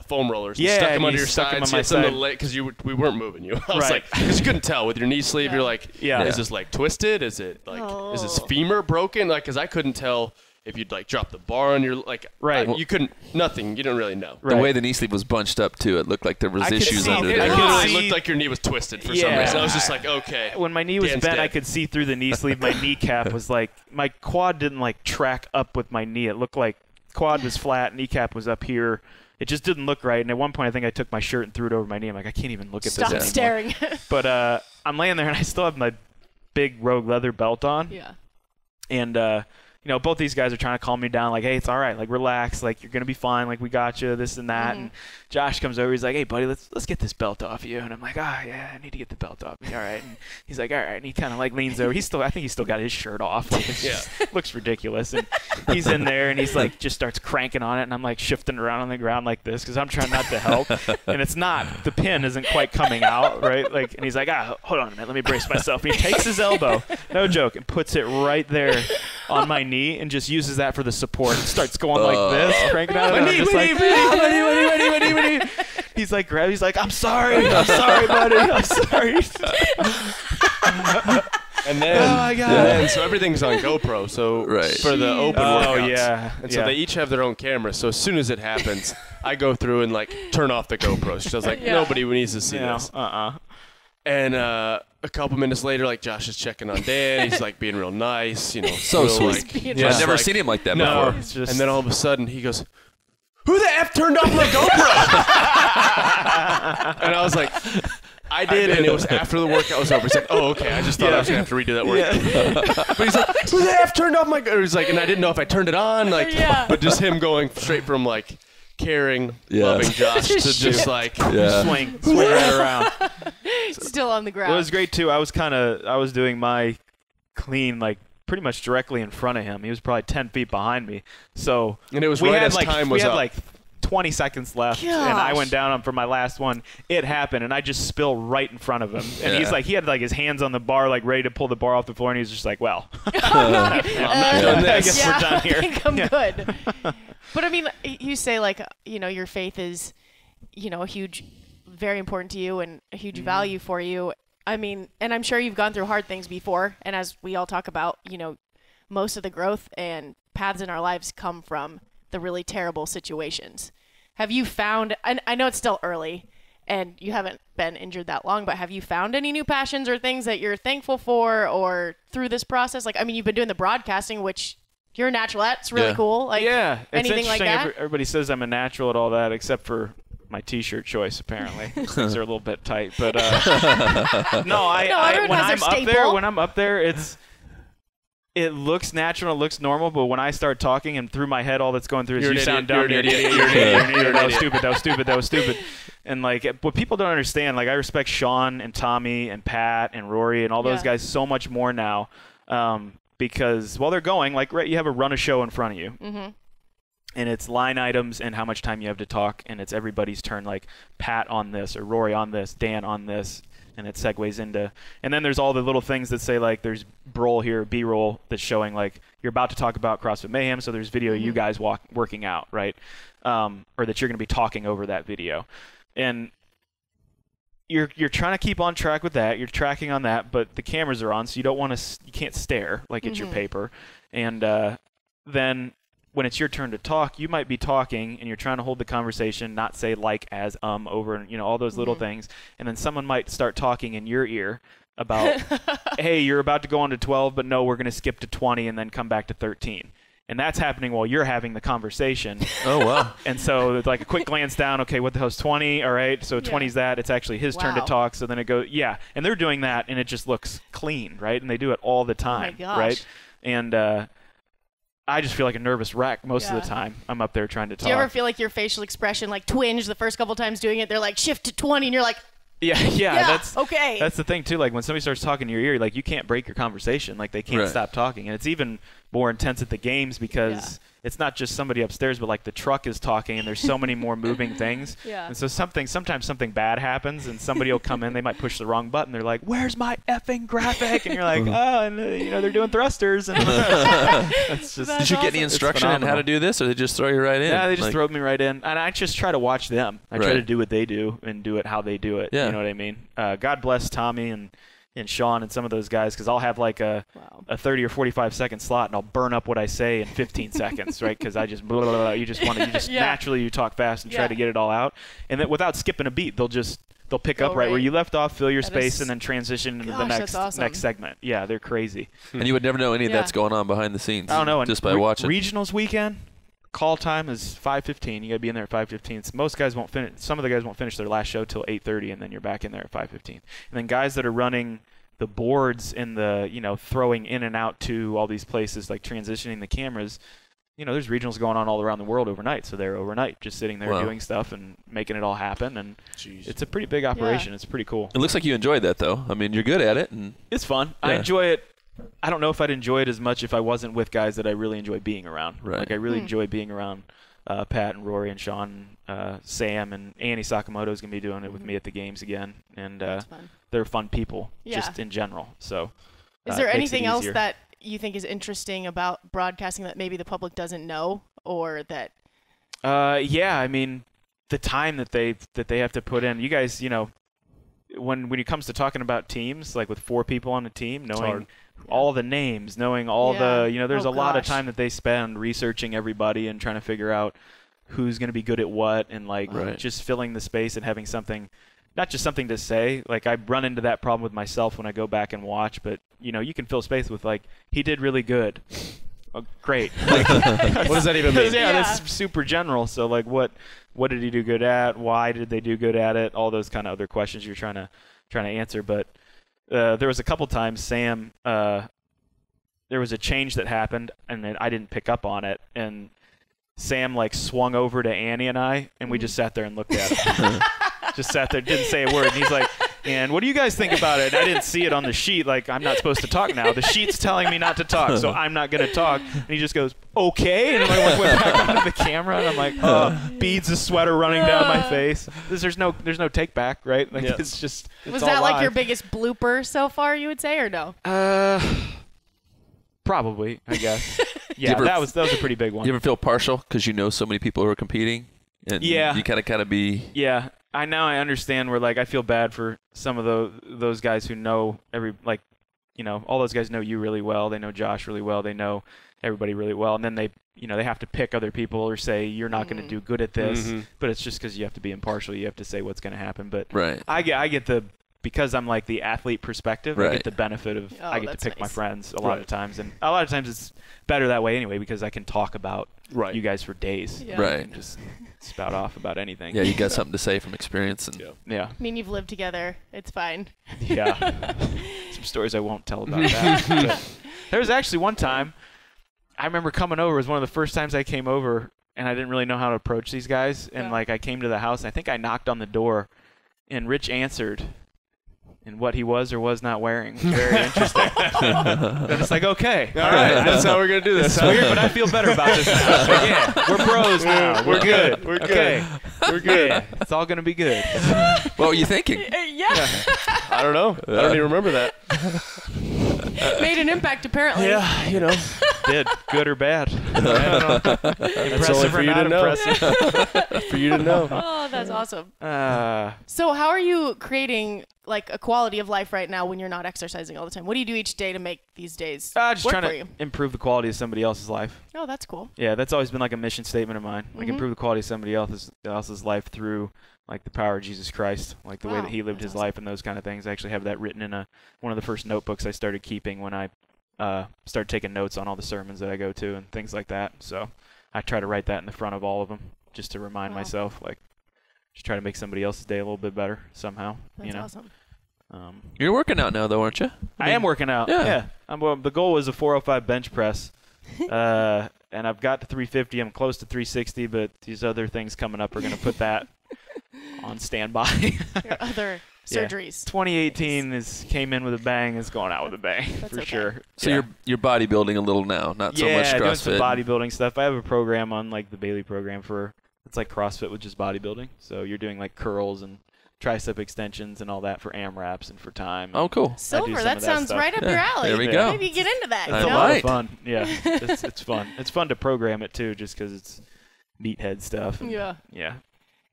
foam rollers. Yeah, stuck them and under you your stuck 'em sides. on my side. Because we weren't moving you. I was Right. like, because you couldn't tell with your knee sleeve. You're like, Yeah. is this like twisted? Is it like, is this femur broken? Like, because I couldn't tell if you'd like drop the bar on your like. Right. You couldn't. Nothing. You didn't really know. The way the knee sleeve was bunched up too, it looked like there was I could issues see- under it It there. could literally looked like your knee was twisted for some Yeah. reason. I was just like, okay. When my knee was Dan's bent, dead. I could see through the knee sleeve. My kneecap was like, my quad didn't like track up with my knee. It looked like quad was flat, kneecap was up here. It just didn't look right. And at one point, I think I took my shirt and threw it over my knee. I'm like, I can't even look at Stop this anymore. staring. But I'm laying there, and I still have my big Rogue leather belt on. Yeah. And, both these guys are trying to calm me down, like, hey, it's all right. Like, relax. Like, you're going to be fine. Like, we got you, this and that. And Josh comes over. He's like, hey, buddy, let's get this belt off you. And I'm like, yeah, I need to get the belt off me. All right. And he's like, all right. And he kind of, like, leans over. I think he's still got his shirt off. Like, it just looks ridiculous. And he's in there, and he's, like, just starts cranking on it. And I'm, like, shifting around on the ground like this because I'm trying not to help. And it's not. The pin isn't quite coming out, right? Like, and he's like, hold on a minute. Let me brace myself. And he takes his elbow, no joke, and puts it right there on my knee and just uses that for the support. And starts going like this, cranking out. And I'm just like, buddy. He's like, he's like, I'm sorry, buddy. I'm sorry. And then, oh my God. And then, so everything's on GoPro. So for the open workouts. Yeah. And so they each have their own camera. So as soon as it happens, I go through and like turn off the GoPros. So I was like, nobody needs to see this. And a couple minutes later, like Josh is checking on Dan. He's like being real nice, So sweet. I've never seen him like that before. It's just, And then all of a sudden he goes, "Who the F turned off my GoPro?" And I was like, I did, and it was after the workout was over. He's like, oh, okay. I just thought I was going to have to redo that workout. But he's like, who the F turned off my GoPro? He's like, and I didn't know if I turned it on. Like, but just him going straight from like caring, loving Josh to just like swing right around. Still on the ground. Well, it was great too. I was doing my clean like pretty much directly in front of him. He was probably 10 feet behind me. So and it was right as time was up. We had like 20 seconds left, and I went down for my last one. It happened, and I just spilled right in front of him. And he's like, he had like his hands on the bar, like ready to pull the bar off the floor, and he was just like, well, I guess we're done here. I think I'm good. But I mean, you say like, your faith is, a huge, very important to you and a huge value for you. I mean, and I'm sure you've gone through hard things before. And as we all talk about, most of the growth and paths in our lives come from the really terrible situations. Have you found, and I know it's still early and you haven't been injured that long, but have you found any new passions or things that you're thankful for or through this process? Like, I mean, you've been doing the broadcasting, which you're a natural at. It's really cool. Like, it's anything like interesting. that? Everybody says I'm a natural at all that, except for my T-shirt choice. Apparently, things are a little bit tight. But when I'm up there, it looks natural, it looks normal. But when I start talking and through my head, all that's going through is you sound dumb, you're an idiot, that was stupid. And like, what people don't understand, like I respect Sean and Tommy and Pat and Rory and all those guys so much more now, because while they're going, like, you have a run a show in front of you. Mm-hmm. And it's line items and how much time you have to talk, and it's everybody's turn, like Pat on this or Rory on this, Dan on this, and it segues into, and then there's all the little things that say like there's B-roll here, B-roll that's showing like you're about to talk about CrossFit Mayhem, so there's video of you guys working out, right? Or that you're going to be talking over that video. And you're trying to keep on track with that, you're tracking on that, but the cameras are on, so you can't stare like it's your paper. And then when it's your turn to talk, you might be talking and you're trying to hold the conversation, not say like, as, over, and all those little things. And then someone might start talking in your ear about, hey, you're about to go on to 12, but no, we're going to skip to 20 and then come back to 13. And that's happening while you're having the conversation. Oh, wow. And so it's like a quick glance down. Okay, what the hell's 20? All right, so 20's that. It's actually his turn to talk. So then it goes, and they're doing that, and it just looks clean, right? And they do it all the time, right? And I just feel like a nervous wreck most of the time. I'm up there trying to talk. Do you ever feel like your facial expression like twinge the first couple times doing it? They're like, shift to 20, and you're like, that's okay. That's the thing too. Like when somebody starts talking in your ear, like you can't break your conversation. Like they can't stop talking, and it's even more intense at the games because it's not just somebody upstairs, but like the truck is talking, and there's so many more moving things. Yeah. And so sometimes something bad happens, and somebody will come in, they might push the wrong button. They're like, "Where's my effing graphic?" And you're like, "Oh, and they're doing thrusters." And it's just. Did you get any instruction on how to do this, or they just throw you right in? Yeah, they just throw me right in, and I just try to watch them. I try to do what they do and do it how they do it. Yeah. You know what I mean? God bless Tommy and Sean and some of those guys, because I'll have like a 30 or 45 second slot, and I'll burn up what I say in 15 seconds, right? Because I just blah, blah, blah, you just naturally you talk fast and try to get it all out, and then without skipping a beat, they'll pick up right where you left off, fill your space, and then transition into the next segment. Yeah, they're crazy. And you would never know any of that's going on behind the scenes. I don't know. Just by watching. Regionals weekend, call time is 5:15. You got to be in there at 5:15. Most guys won't finish. Some of the guys won't finish their last show till 8:30, and then you're back in there at 5:15. And then guys that are running the boards in the, throwing in and out to all these places, like transitioning the cameras, there's regionals going on all around the world overnight. So they're overnight just sitting there doing stuff and making it all happen. And it's a pretty big operation. Yeah. It's pretty cool. It looks like you enjoyed that, though. I mean, you're good at it. And it's fun. Yeah. I enjoy it. I don't know if I'd enjoy it as much if I wasn't with guys that I really enjoy being around. Right. Like I really enjoy being around Pat and Rory and Sean, Sam, and Annie Sakamoto is going to be doing it with me at the games again. And they're fun people just in general. So is there anything else that you think is interesting about broadcasting that maybe the public doesn't know, or that? Yeah, I mean, the time that they have to put in. You guys, when it comes to talking about teams, like with 4 people on a team, knowing all the names, knowing all the, there's a lot of time that they spend researching everybody and trying to figure out who's going to be good at what, and just filling the space and having something, not just something to say. Like I run into that problem with myself when I go back and watch, but you can fill space with like, he did really good. Oh, great. Like, what does that even mean? Yeah, that's super general. So like, what did he do good at? Why did they do good at it? All those kind of other questions you're trying to answer. But there was a couple times Sam, there was a change that happened, and then I didn't pick up on it, and Sam like swung over to Annie and I, and we just sat there and looked at him. Just sat there, didn't say a word. And he's like, "And what do you guys think about it?" And I didn't see it on the sheet. Like, I'm not supposed to talk now. The sheet's telling me not to talk, so I'm not going to talk. And he just goes, "Okay." And I went back onto the camera, and I'm like, beads of sweater running down my face. There's no take back, right? Like, it's just. It's was all that live. like your biggest blooper so far, you would say, or no? Probably, I guess. Yeah, that was a pretty big one. You ever feel partial because you know so many people who are competing? And you kind of be. Yeah. I understand where, like, I feel bad for some of those guys who know all those guys know you really well. They know Josh really well. They know everybody really well. And then they have to pick other people or say, you're not going to do good at this. But it's just because you have to be impartial. You have to say what's going to happen. But I get because I'm like the athlete perspective, I get the benefit of I get to pick my friends a lot of times. And a lot of times it's better that way anyway, because I can talk about you guys for days. Yeah. Right. And just spout off about anything. Yeah, you got something to say from experience. And yeah. I mean, you've lived together. It's fine. Yeah. Some stories I won't tell about that. But there was actually one time, I remember coming over. It was one of the first times I came over, and I didn't really know how to approach these guys. And I came to the house, and I think I knocked on the door, and Rich answered. And what he was or was not wearing was very interesting. And it's like, okay, all right, that's how we're gonna do this. It's weird, but I feel better about this now. Like, yeah, we're pros now. We're good. We're good. Okay. We're good. Yeah, it's all gonna be good. What were you thinking? Yeah. I don't know. I don't even remember that. Made an impact, apparently. Yeah, Did good or bad? That's only for you to know. For you to know. Oh, that's awesome. So how are you creating like a quality of life right now when you're not exercising all the time? What do you do each day to make these days just work trying for to you? improve the quality of somebody else's life. Oh, that's cool. Yeah, that's always been like a mission statement of mine. Like improve the quality of somebody else's life through like the power of Jesus Christ, like the way that he lived his life and those kind of things. I actually have that written in one of the first notebooks I started keeping when I started taking notes on all the sermons that I go to and things like that. So I try to write that in the front of all of them just to remind myself, like, just try to make somebody else's day a little bit better somehow. That's awesome. You're working out now, though, aren't you? I am working out. Yeah. The goal was a 405 bench press. And I've got to 350. I'm close to 360, but these other things coming up are going to put that on standby. Your other surgeries. 2018 came in with a bang. It's going out with a bang That's for okay. sure. So you're bodybuilding a little now, not so much CrossFit. Doing some bodybuilding stuff. I have a program on like the Bailey program it's like CrossFit with just bodybuilding. So you're doing like curls and tricep extensions and all that for AMRAPs and for time. Oh, cool. Silver, that sounds stuff. right up your alley. There we go. Maybe get into that. It's you a know? lot of fun. Yeah, it's fun. It's fun to program it too, just because it's meathead stuff. And Yeah.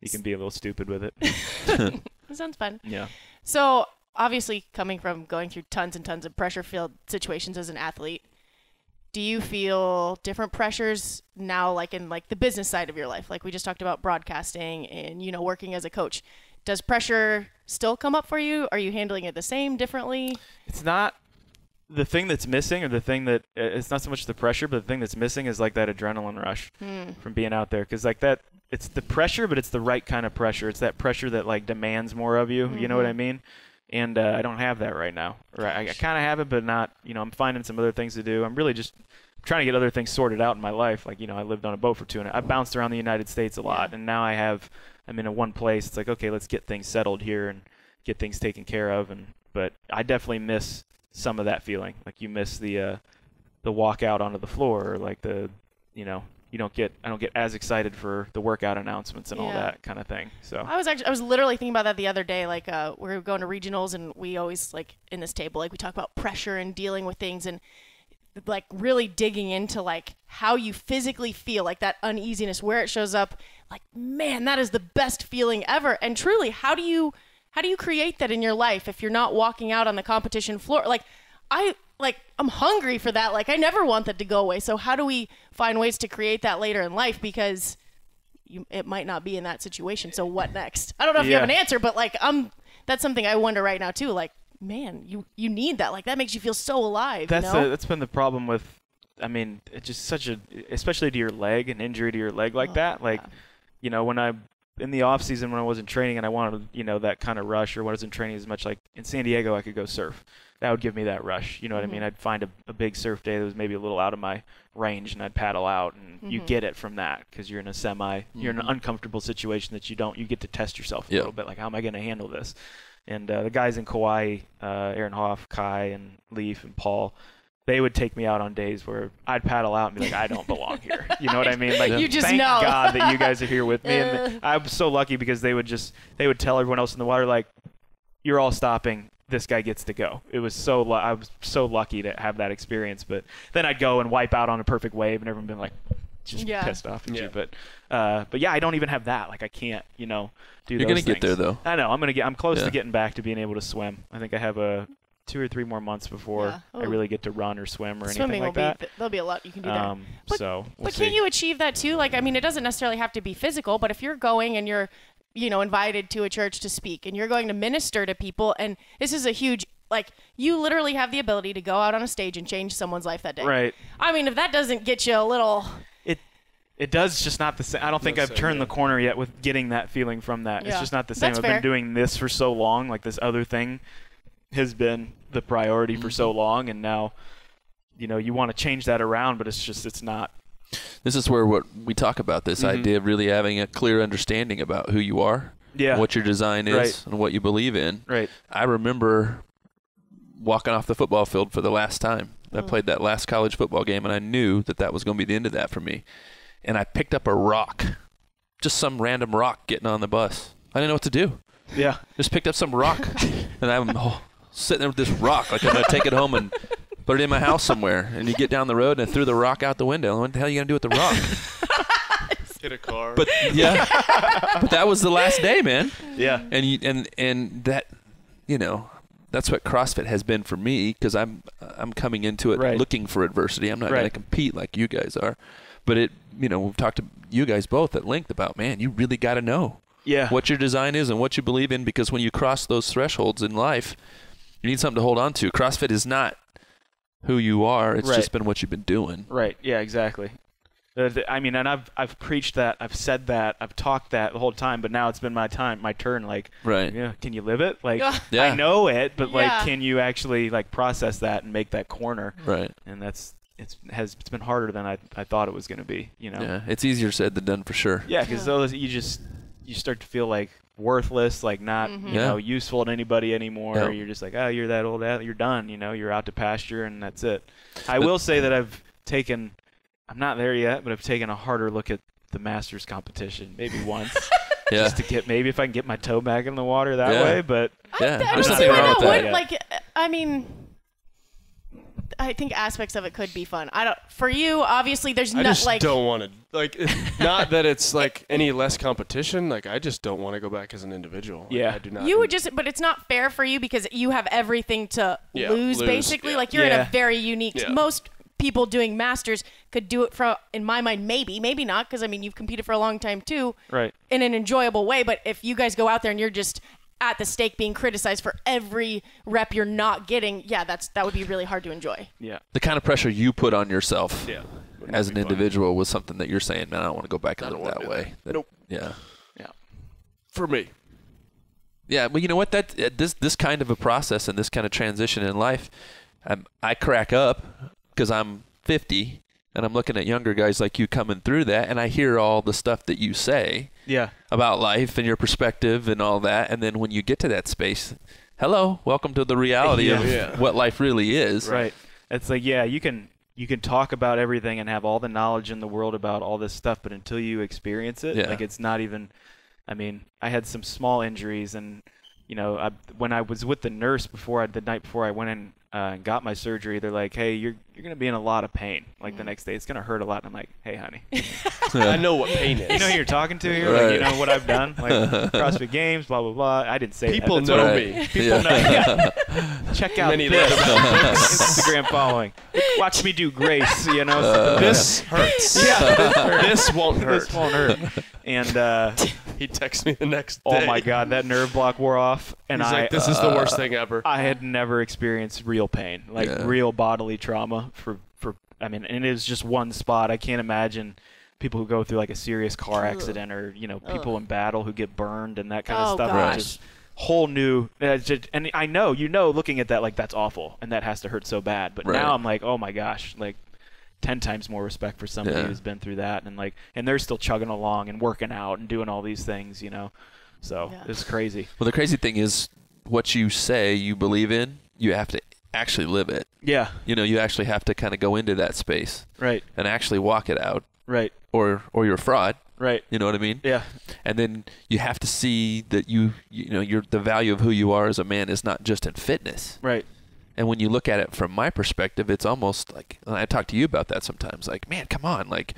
You can be a little stupid with it. That sounds fun. Yeah. So obviously, coming from going through tons and tons of pressure-filled situations as an athlete, do you feel different pressures now, like in like the business side of your life? Like we just talked about broadcasting and working as a coach. Does pressure still come up for you? Are you handling it the same, differently? It's not the thing that's missing, or the thing that it's not so much the pressure, but the thing that's missing is like that adrenaline rush from being out there. Because like that, it's the pressure, but it's the right kind of pressure. It's that pressure that like demands more of you. You know what I mean? And I don't have that right now. Right? I kind of have it, but not. I'm finding some other things to do. I'm really just trying to get other things sorted out in my life. Like I lived on a boat for 2 and I bounced around the United States a lot, and now I'm in one place. It's like, okay, let's get things settled here and get things taken care of. But I definitely miss some of that feeling. Like you miss the walk out onto the floor, or like I don't get as excited for the workout announcements and all that kind of thing. So I was literally thinking about that the other day. Like we were going to regionals, and we always like in this table, like we talk about pressure and dealing with things, and like really digging into like how you physically feel, like that uneasiness, where it shows up. Like, man, that is the best feeling ever. And truly, how do you create that in your life if you're not walking out on the competition floor? I'm hungry for that. Like I never want that to go away. So how do we find ways to create that later in life? Because it might not be in that situation. So what next? I don't know if you have an answer, but like that's something I wonder right now too. Like, man, you need that. Like that makes you feel so alive. That's been the problem with. I mean, it's just especially to your leg, an injury to your leg like that. Like, when in the off season when I wasn't training and I wanted, that kind of rush, or when I wasn't training as much, like in San Diego, I could go surf. That would give me that rush. You know what I mean? I'd find a big surf day that was maybe a little out of my range, and I'd paddle out, and you get it from that because you're in you're in an uncomfortable situation that you get to test yourself a little bit. Like, how am I going to handle this? And the guys in Kauai, Aaron Hoff, Kai, and Leaf, and Paul, they would take me out on days where I'd paddle out and be like, I don't belong here. You know what I mean? Like, you just thank know. God that you guys are here with me. And I was so lucky because they would tell everyone else in the water, like, you're all stopping. This guy gets to go. I was so lucky to have that experience. But then I'd go and wipe out on a perfect wave, and everyone been like, just pissed off at you. But yeah, I don't even have that. Like I can't, do You're those gonna things. get there though. I know. I'm close to getting back to being able to swim. I think I have 2 or 3 more months before I really get to run or swim or anything like that. There'll be a lot you can do there. But can't you achieve that too? Like, I mean, it doesn't necessarily have to be physical, but if you're going and you're, invited to a church to speak and you're going to minister to people, and this is a huge, like, you literally have the ability to go out on a stage and change someone's life that day. Right. I mean, if that doesn't get you a little... It does, just not the same. I don't think I've turned the corner yet with getting that feeling from that. Yeah. It's just not the same. That's I've fair. been doing this for so long. Like, this other thing has been the priority for so long, and now, you want to change that around, but it's not. This is where what we talk about, this idea of really having a clear understanding about who you are, what your design is, and what you believe in. Right. I remember walking off the football field for the last time. I played that last college football game, and I knew that was going to be the end of that for me. And I picked up a rock, just some random rock getting on the bus. I didn't know what to do. Yeah. Just picked up some rock, and I'm sitting there with this rock, like I'm going to take it home and put it in my house somewhere. And you get down the road, and I threw the rock out the window. What the hell are you going to do with the rock? Hit a car. But but that was the last day, man. Yeah. And that, that's what CrossFit has been for me, because I'm coming into it looking for adversity. I'm not going to compete like you guys are. But we've talked to you guys both at length about, man, you really got to know what your design is and what you believe in, because when you cross those thresholds in life, you need something to hold on to. CrossFit is not who you are. It's just been what you've been doing. Right. Yeah, exactly. I mean, and I've preached that, I've said that, I've talked that the whole time, but now it's been my turn. Like, can you live it? Like, I know it, but like, can you actually like process that and make that corner? Right. And it's been harder than I thought it was going to be. Yeah, it's easier said than done for sure. Yeah, because you start to feel like worthless, like not you know useful to anybody anymore. Yeah. You're just like, oh, you're that old, you're done. You know, you're out to pasture, and that's it. I will say that I'm not there yet, but I've taken a harder look at the Masters competition, maybe once, just to get maybe if I can get my toe back in the water that way. But there's nothing wrong with that. Like, I mean, I think aspects of it could be fun. For you, obviously, there's I not just like. don't want to not that it's like any less competition. Like I just don't want to go back as an individual. Like, I do not. You would but it's not fair for you because you have everything to lose, basically. Like you're in a very unique. Most people doing Masters could do it in my mind, maybe not, because I mean you've competed for a long time too, right? In an enjoyable way. But if you guys go out there and you're just at the stake being criticized for every rep you're not getting, that would be really hard to enjoy. Yeah. The kind of pressure you put on yourself as an individual was something that you're saying, man, I don't want to go back and live that way. Nope. Yeah. For me. Yeah, well, you know what? This kind of a process and this kind of transition in life, I crack up because I'm 50 and I'm looking at younger guys like you coming through that, and I hear all the stuff that you say about life and your perspective and all that, and then when you get to that space, hello, welcome to the reality of what life really is. Right. It's like, you can talk about everything and have all the knowledge in the world about all this stuff, but until you experience it, like it's not even. I mean, I had some small injuries, and you know, when I was with the nurse the night before I went in and got my surgery, they're like, "Hey, you're gonna be in a lot of pain. Like the next day, it's gonna hurt a lot." And I'm like, "Hey, honey, I know what pain is. You know who you're talking to here. Like, you know what I've done, like CrossFit Games, blah blah blah." I didn't say people that. know me. People know. Check out this Instagram following. Watch me do grace. You know, this hurts. This won't hurt. This won't hurt. And he texts me the next day. Oh my God, that nerve block wore off, and he's like, "This is the worst thing ever." I had never experienced real pain, like real bodily trauma. I mean, and it was just one spot. I can't imagine people who go through like a serious car accident, or you know, people in battle who get burned and that kind of stuff. Gosh. Just whole new. And I know, looking at that, like that's awful, and that has to hurt so bad. But now I'm like, oh my gosh, like 10 times more respect for somebody who's been through that, and they're still chugging along and working out and doing all these things, you know. So it's crazy. Well, the crazy thing is, what you say you believe in, you have to actually live it. Yeah. You know, you actually have to kind of go into that space. Right. And actually walk it out. Right. Or you're a fraud. Right. You know what I mean? Yeah. And then you have to see that you know, the value of who you are as a man is not just in fitness. Right. And when you look at it from my perspective, it's almost like, and I talk to you about that sometimes, like, man, come on, like,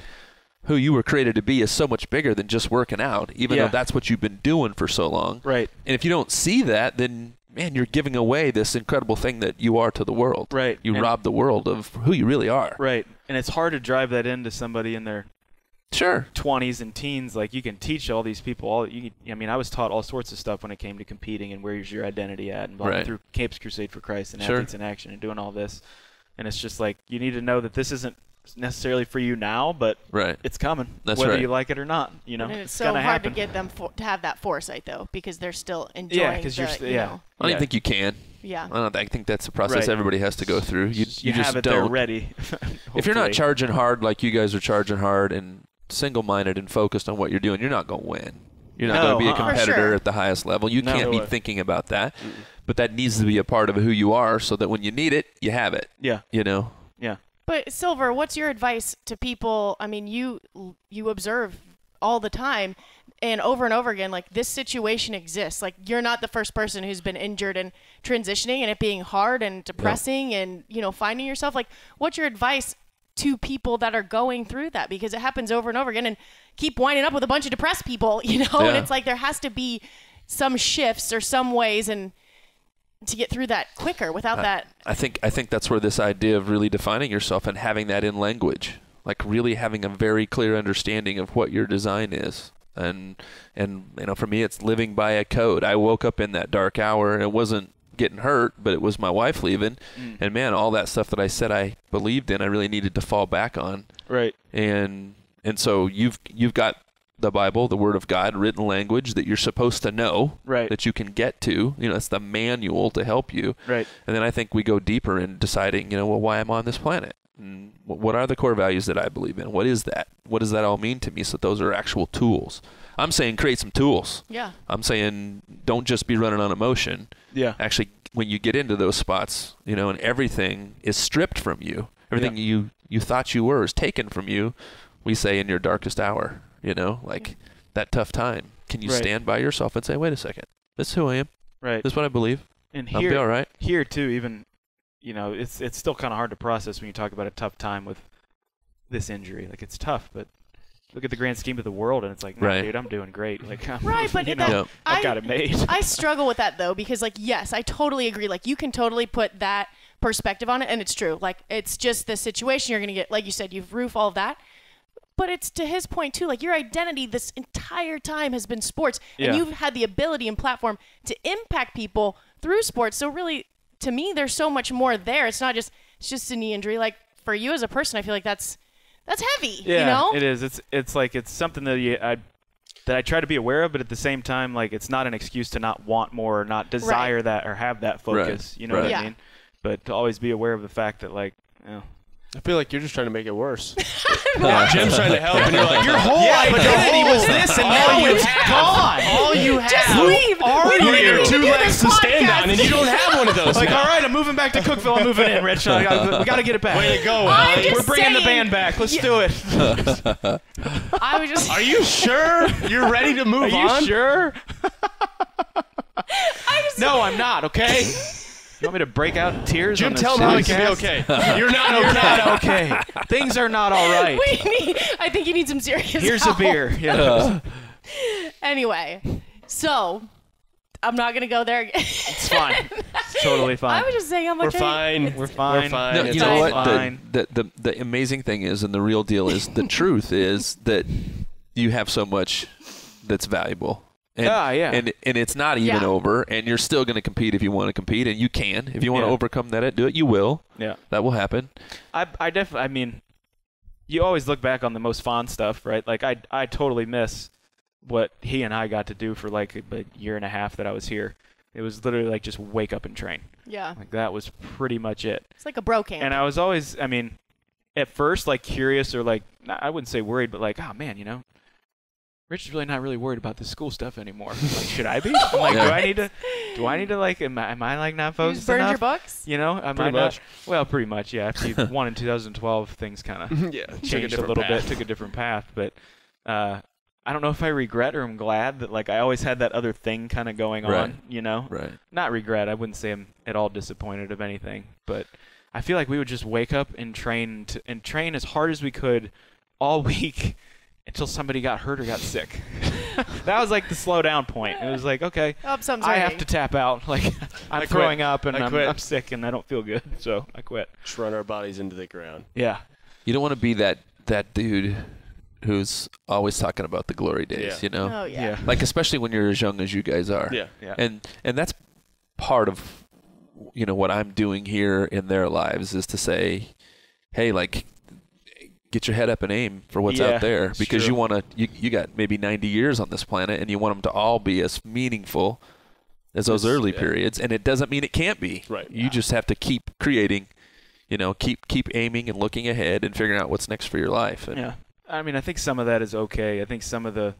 who you were created to be is so much bigger than just working out, even though that's what you've been doing for so long. Right. And if you don't see that, then, man, you're giving away this incredible thing that you are to the world. Right. You rob the world of who you really are. Right. And it's hard to drive that into somebody in their 20s and teens. Like, you can teach all these people I mean, I was taught all sorts of stuff when it came to competing and where's your identity at, and through Cape's Crusade for Christ and Athletes in Action and doing all this. And it's just like, you need to know that this isn't necessarily for you now, but it's coming, whether you like it or not. You know, and it's so hard to get them to have that foresight, though, because they're still enjoying. Yeah, because you know. I don't think you can. Yeah. I think that's a process everybody has to go through. You have just it don't. there ready. If you're not charging hard like you guys are charging hard and single-minded and focused on what you're doing, you're not going to win. You're not going to be a competitor at the highest level. You can't be thinking about that. But that needs to be a part of who you are, so that when you need it, you have it. Yeah. You know? Yeah. But Silver, what's your advice to people? I mean, you observe all the time and over again, like, this situation exists. Like, you're not the first person who's been injured and transitioning and it being hard and depressing and, you know, finding yourself. Like, what's your advice to people that are going through that? Because it happens over and over again, and keep winding up with a bunch of depressed people, you know? And it's like, there has to be some shifts or some ways and to get through that quicker without that. I think that's where this idea of really defining yourself and having that in language, like really having a very clear understanding of what your design is. And you know, for me, it's living by a code. I woke up in that dark hour, and it wasn't getting hurt, but it was my wife leaving. And man, all that stuff that I said I believed in, I really needed to fall back on. Right. And so you've got the Bible, the Word of God, written language that you're supposed to know, that you can get to. You know, it's the manual to help you. Right. And then I think we go deeper in deciding, you know, well, why I'm on this planet. What are the core values that I believe in? What is that? What does that all mean to me? So those are actual tools. I'm saying create some tools. Yeah. I'm saying don't just be running on emotion. Yeah. Actually, when you get into those spots, you know, and everything is stripped from you, everything you thought you were is taken from you, we say in your darkest hour, you know, like that tough time. Can you stand by yourself and say, wait a second, this is who I am. Right. This is what I believe. And I'll be all right. Here, too, even, you know, it's still kind of hard to process when you talk about a tough time with this injury. Like, it's tough, but look at the grand scheme of the world, and it's like, no, dude, I'm doing great. Like, but you know, I've got it made. I struggle with that, though, because, like, yes, I totally agree. Like, you can totally put that perspective on it, and it's true. Like, it's just the situation you're going to get. Like you said, you've roof all of that. But it's to his point, too. Like, your identity this entire time has been sports, and you've had the ability and platform to impact people through sports. So, really, to me, there's so much more there. It's not just it's just a knee injury. Like, for you as a person, I feel like that's heavy, yeah, you know? It is. It's like it's something that I try to be aware of, but at the same time, like it's not an excuse to not want more or not desire that or have that focus. You know what I mean? But to always be aware of the fact that, like, you know, I feel like you're just trying to make it worse. Jim's trying to help, and you're like, your whole identity was this, and now it's gone. All you have Just leave. are We don't even your need to two do legs this to stand podcast. on, and you don't have one of those. Like, now. all right, I'm moving back to Cookville. I'm moving in, Rich. We got to get it back. Way to go, I'm Allie. just We're bringing the saying- band back. Let's do it. I was just. Are you sure you're ready to move Are you on? sure? I just No, I'm not. Okay. You want me to break out in tears? Jim, on this tell me we can be podcast? okay. You're not You're okay. not okay. Things are not all right. I think you need some serious Here's help. a beer. Yeah. Anyway, so I'm not gonna go there again. It's fine. It's totally fine. I was just saying how We're much fine. We're fine. We're fine. No, It's you know all what? fine. The amazing thing is, and the real deal is, the truth is that you have so much that's valuable. And, and it's not even over, and you're still going to compete if you want to compete, and you can. If you want to overcome that, do it. You will. Yeah. That will happen. I definitely, I mean, you always look back on the most fond stuff, right? Like, I totally miss what he and I got to do for, like, a year and a half that I was here. It was literally, like, just wake up and train. Yeah. Like, that was pretty much it. It's like a bro camp. And I was always, I mean, at first, like, curious or, like, I wouldn't say worried, but, like, oh, man, you know, Rich is really not really worried about this school stuff anymore. Like, should I be? I'm like, do I need to like, am I like not focused you just burned enough? your books? You know, am I not? Well, pretty much, yeah. After you won in 2012, things kind of changed a little bit, took a different path. But I don't know if I regret or I'm glad that, like, I always had that other thing kind of going on, you know? Right. Not regret. I wouldn't say I'm at all disappointed of anything. But I feel like we would just wake up and train as hard as we could all week until somebody got hurt or got sick. That was like the slow down point. It was like, okay, I have to tap out. Like, I'm throwing up and I'm sick and I don't feel good, so I quit. Just run our bodies into the ground. Yeah. You don't want to be that dude who's always talking about the glory days, you know? Oh, yeah. Like, especially when you're as young as you guys are. Yeah. And that's part of, you know, what I'm doing here in their lives is to say, hey, like, get your head up and aim for what's out there, because you want to. You got maybe 90 years on this planet, and you want them to all be as meaningful as those early periods. And it doesn't mean it can't be. Right. You just have to keep creating. You know, keep aiming and looking ahead and figuring out what's next for your life. And yeah. I mean, I think some of that is okay. I think some of the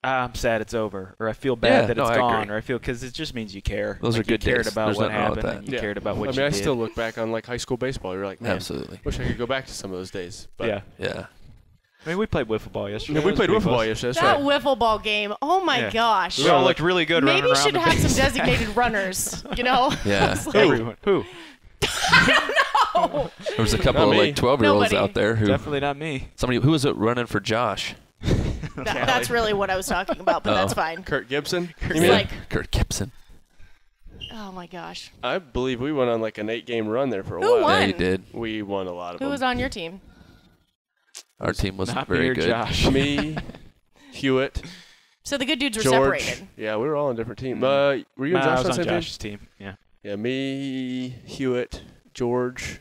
I'm sad it's over, or I feel bad that it's gone, or I feel, because it just means you care. Those like, are good you cared days. about There's what nothing wrong with happened, and you cared about what you did. I still look back on, like, high school baseball. You're like, man, absolutely. Wish I could go back to some of those days. But yeah. I mean, we played wiffle ball yesterday. Yeah, we played wiffle ball yesterday. That wiffle ball game. Oh my gosh. We all looked really good running around. Maybe should have some designated runners. You know. Yeah. Like, Everyone. Who? I don't know. There was a couple of like 12-year-olds out there who definitely not me. Somebody who was it running for Josh? That's really what I was talking about, but that's fine. Kurt Gibson. Kurt Gibson. Oh my gosh. I believe we went on like an 8-game run there for a Who while. won? Yeah, you did. We won a lot of them. Who was on your team? Our team wasn't Not very me or good. Josh. Me, Hewitt. So the good dudes were George. separated. Yeah, we were all on different teams. Were you and Josh I was on on the same Josh's team? Yeah. Yeah, me, Hewitt, George,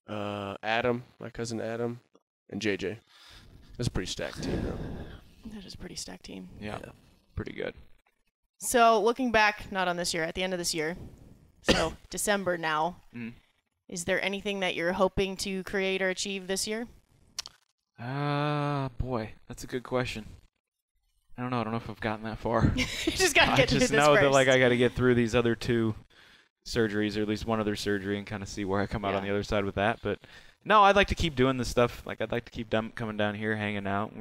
Adam, my cousin Adam, and JJ. It was a pretty stacked team, though. That is a pretty stacked team. Yeah. Pretty good. So looking back, not on this year, at the end of this year, so December now, Is there anything that you're hoping to create or achieve this year? Boy, that's a good question. I don't know. I don't know if I've gotten that far. You just got to get through this I just know first. that like I got to get through these other 2 surgeries, or at least one other surgery, and kind of see where I come out on the other side with that. But no, I'd like to keep doing this stuff. Like I'd like to keep coming down here, hanging out.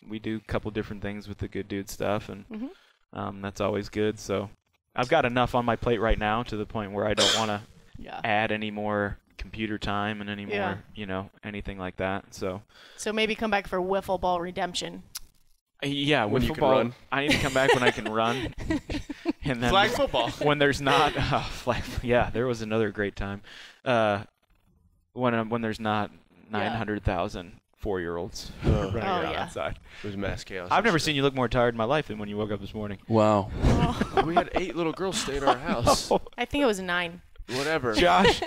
We do a couple different things with the Good Dude stuff, and that's always good. So I've got enough on my plate right now to the point where I don't want to add any more computer time and any more, anything like that. So maybe come back for wiffle ball redemption. Yeah, when you can football, run. I need to come back when I can run. And then flag football. When there's not there was another great time. When there's not 900,000 4-year-olds running around outside. It was mass chaos. I've never seen you look more tired in my life than when you woke up this morning. Wow. We had 8 little girls stay at our house. I think it was 9. Whatever. Josh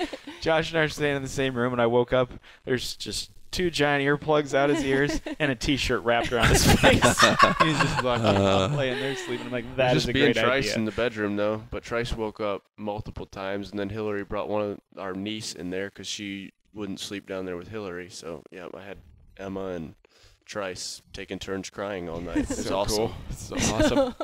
and I are staying in the same room, and I woke up. There's just 2 giant earplugs out his ears and a T-shirt wrapped around his face. He's just laying there sleeping. I'm like, that is a great idea. Trice idea. in the bedroom though, but Trice woke up multiple times, and then Hillary brought one of our niece in there because she wouldn't sleep down there with Hillary. So yeah, I had Emma and Trice taking turns crying all night. It was so awesome. Cool. So awesome.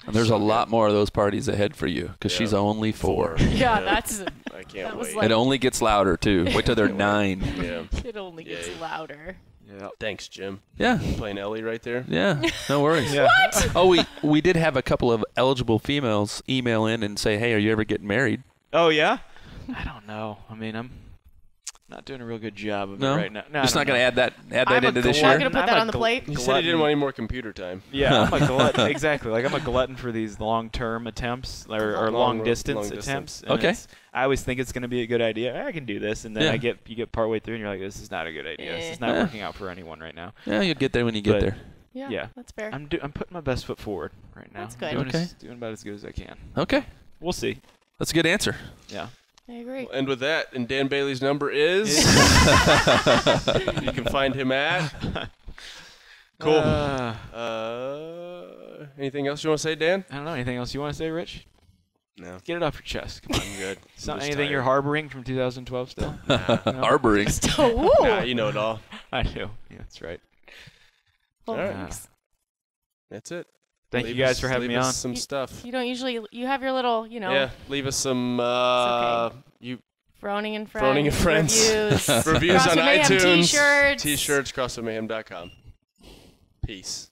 And there's a lot more of those parties ahead for you because she's only 4. Yeah, that's. I can't wait. Like, it only gets louder too. Wait till they're 9. Yeah. It only gets louder. Yeah. Thanks, Jim. Yeah. Playing Ellie right there. Yeah. No worries. Yeah. What? Oh, we did have a couple of eligible females email in and say, "Hey, are you ever getting married?" Oh yeah. I don't know. I mean, I'm not doing a real good job of it right now. No, just not going to add that I'm into this not year. going to put that on the plate. He said he didn't want any more computer time. Yeah, I'm a glutton. Exactly. Like I'm a glutton for these long-term attempts or long-distance attempts. And okay. I always think it's going to be a good idea. I can do this, and then you get partway through, and you're like, this is not a good idea. This is not working out for anyone right now. Yeah, you'll get there when you get there. Yeah, that's fair. I'm putting my best foot forward right now. That's good. Doing about as good as I can. Okay. We'll see. That's a good answer. Yeah. I agree. We'll end with that, and Dan Bailey's number is. You can find him at. Cool. Anything else you want to say, Dan? I don't know. Anything else you want to say, Rich? No. Get it off your chest. Come on. I'm good. Anything you're harboring from 2012 still? Harboring. Nah, you know it all. I do. Yeah, that's right. Well, all right. thanks. That's it. Thank you guys for having me on. Some stuff. You don't usually. You have your little, Yeah, leave us some. Froning and Friends. Froning and Friends. Reviews. Reviews on CrossFit Mayhem iTunes. T-shirts. T-shirts. CrossFitMayhem.com. Peace.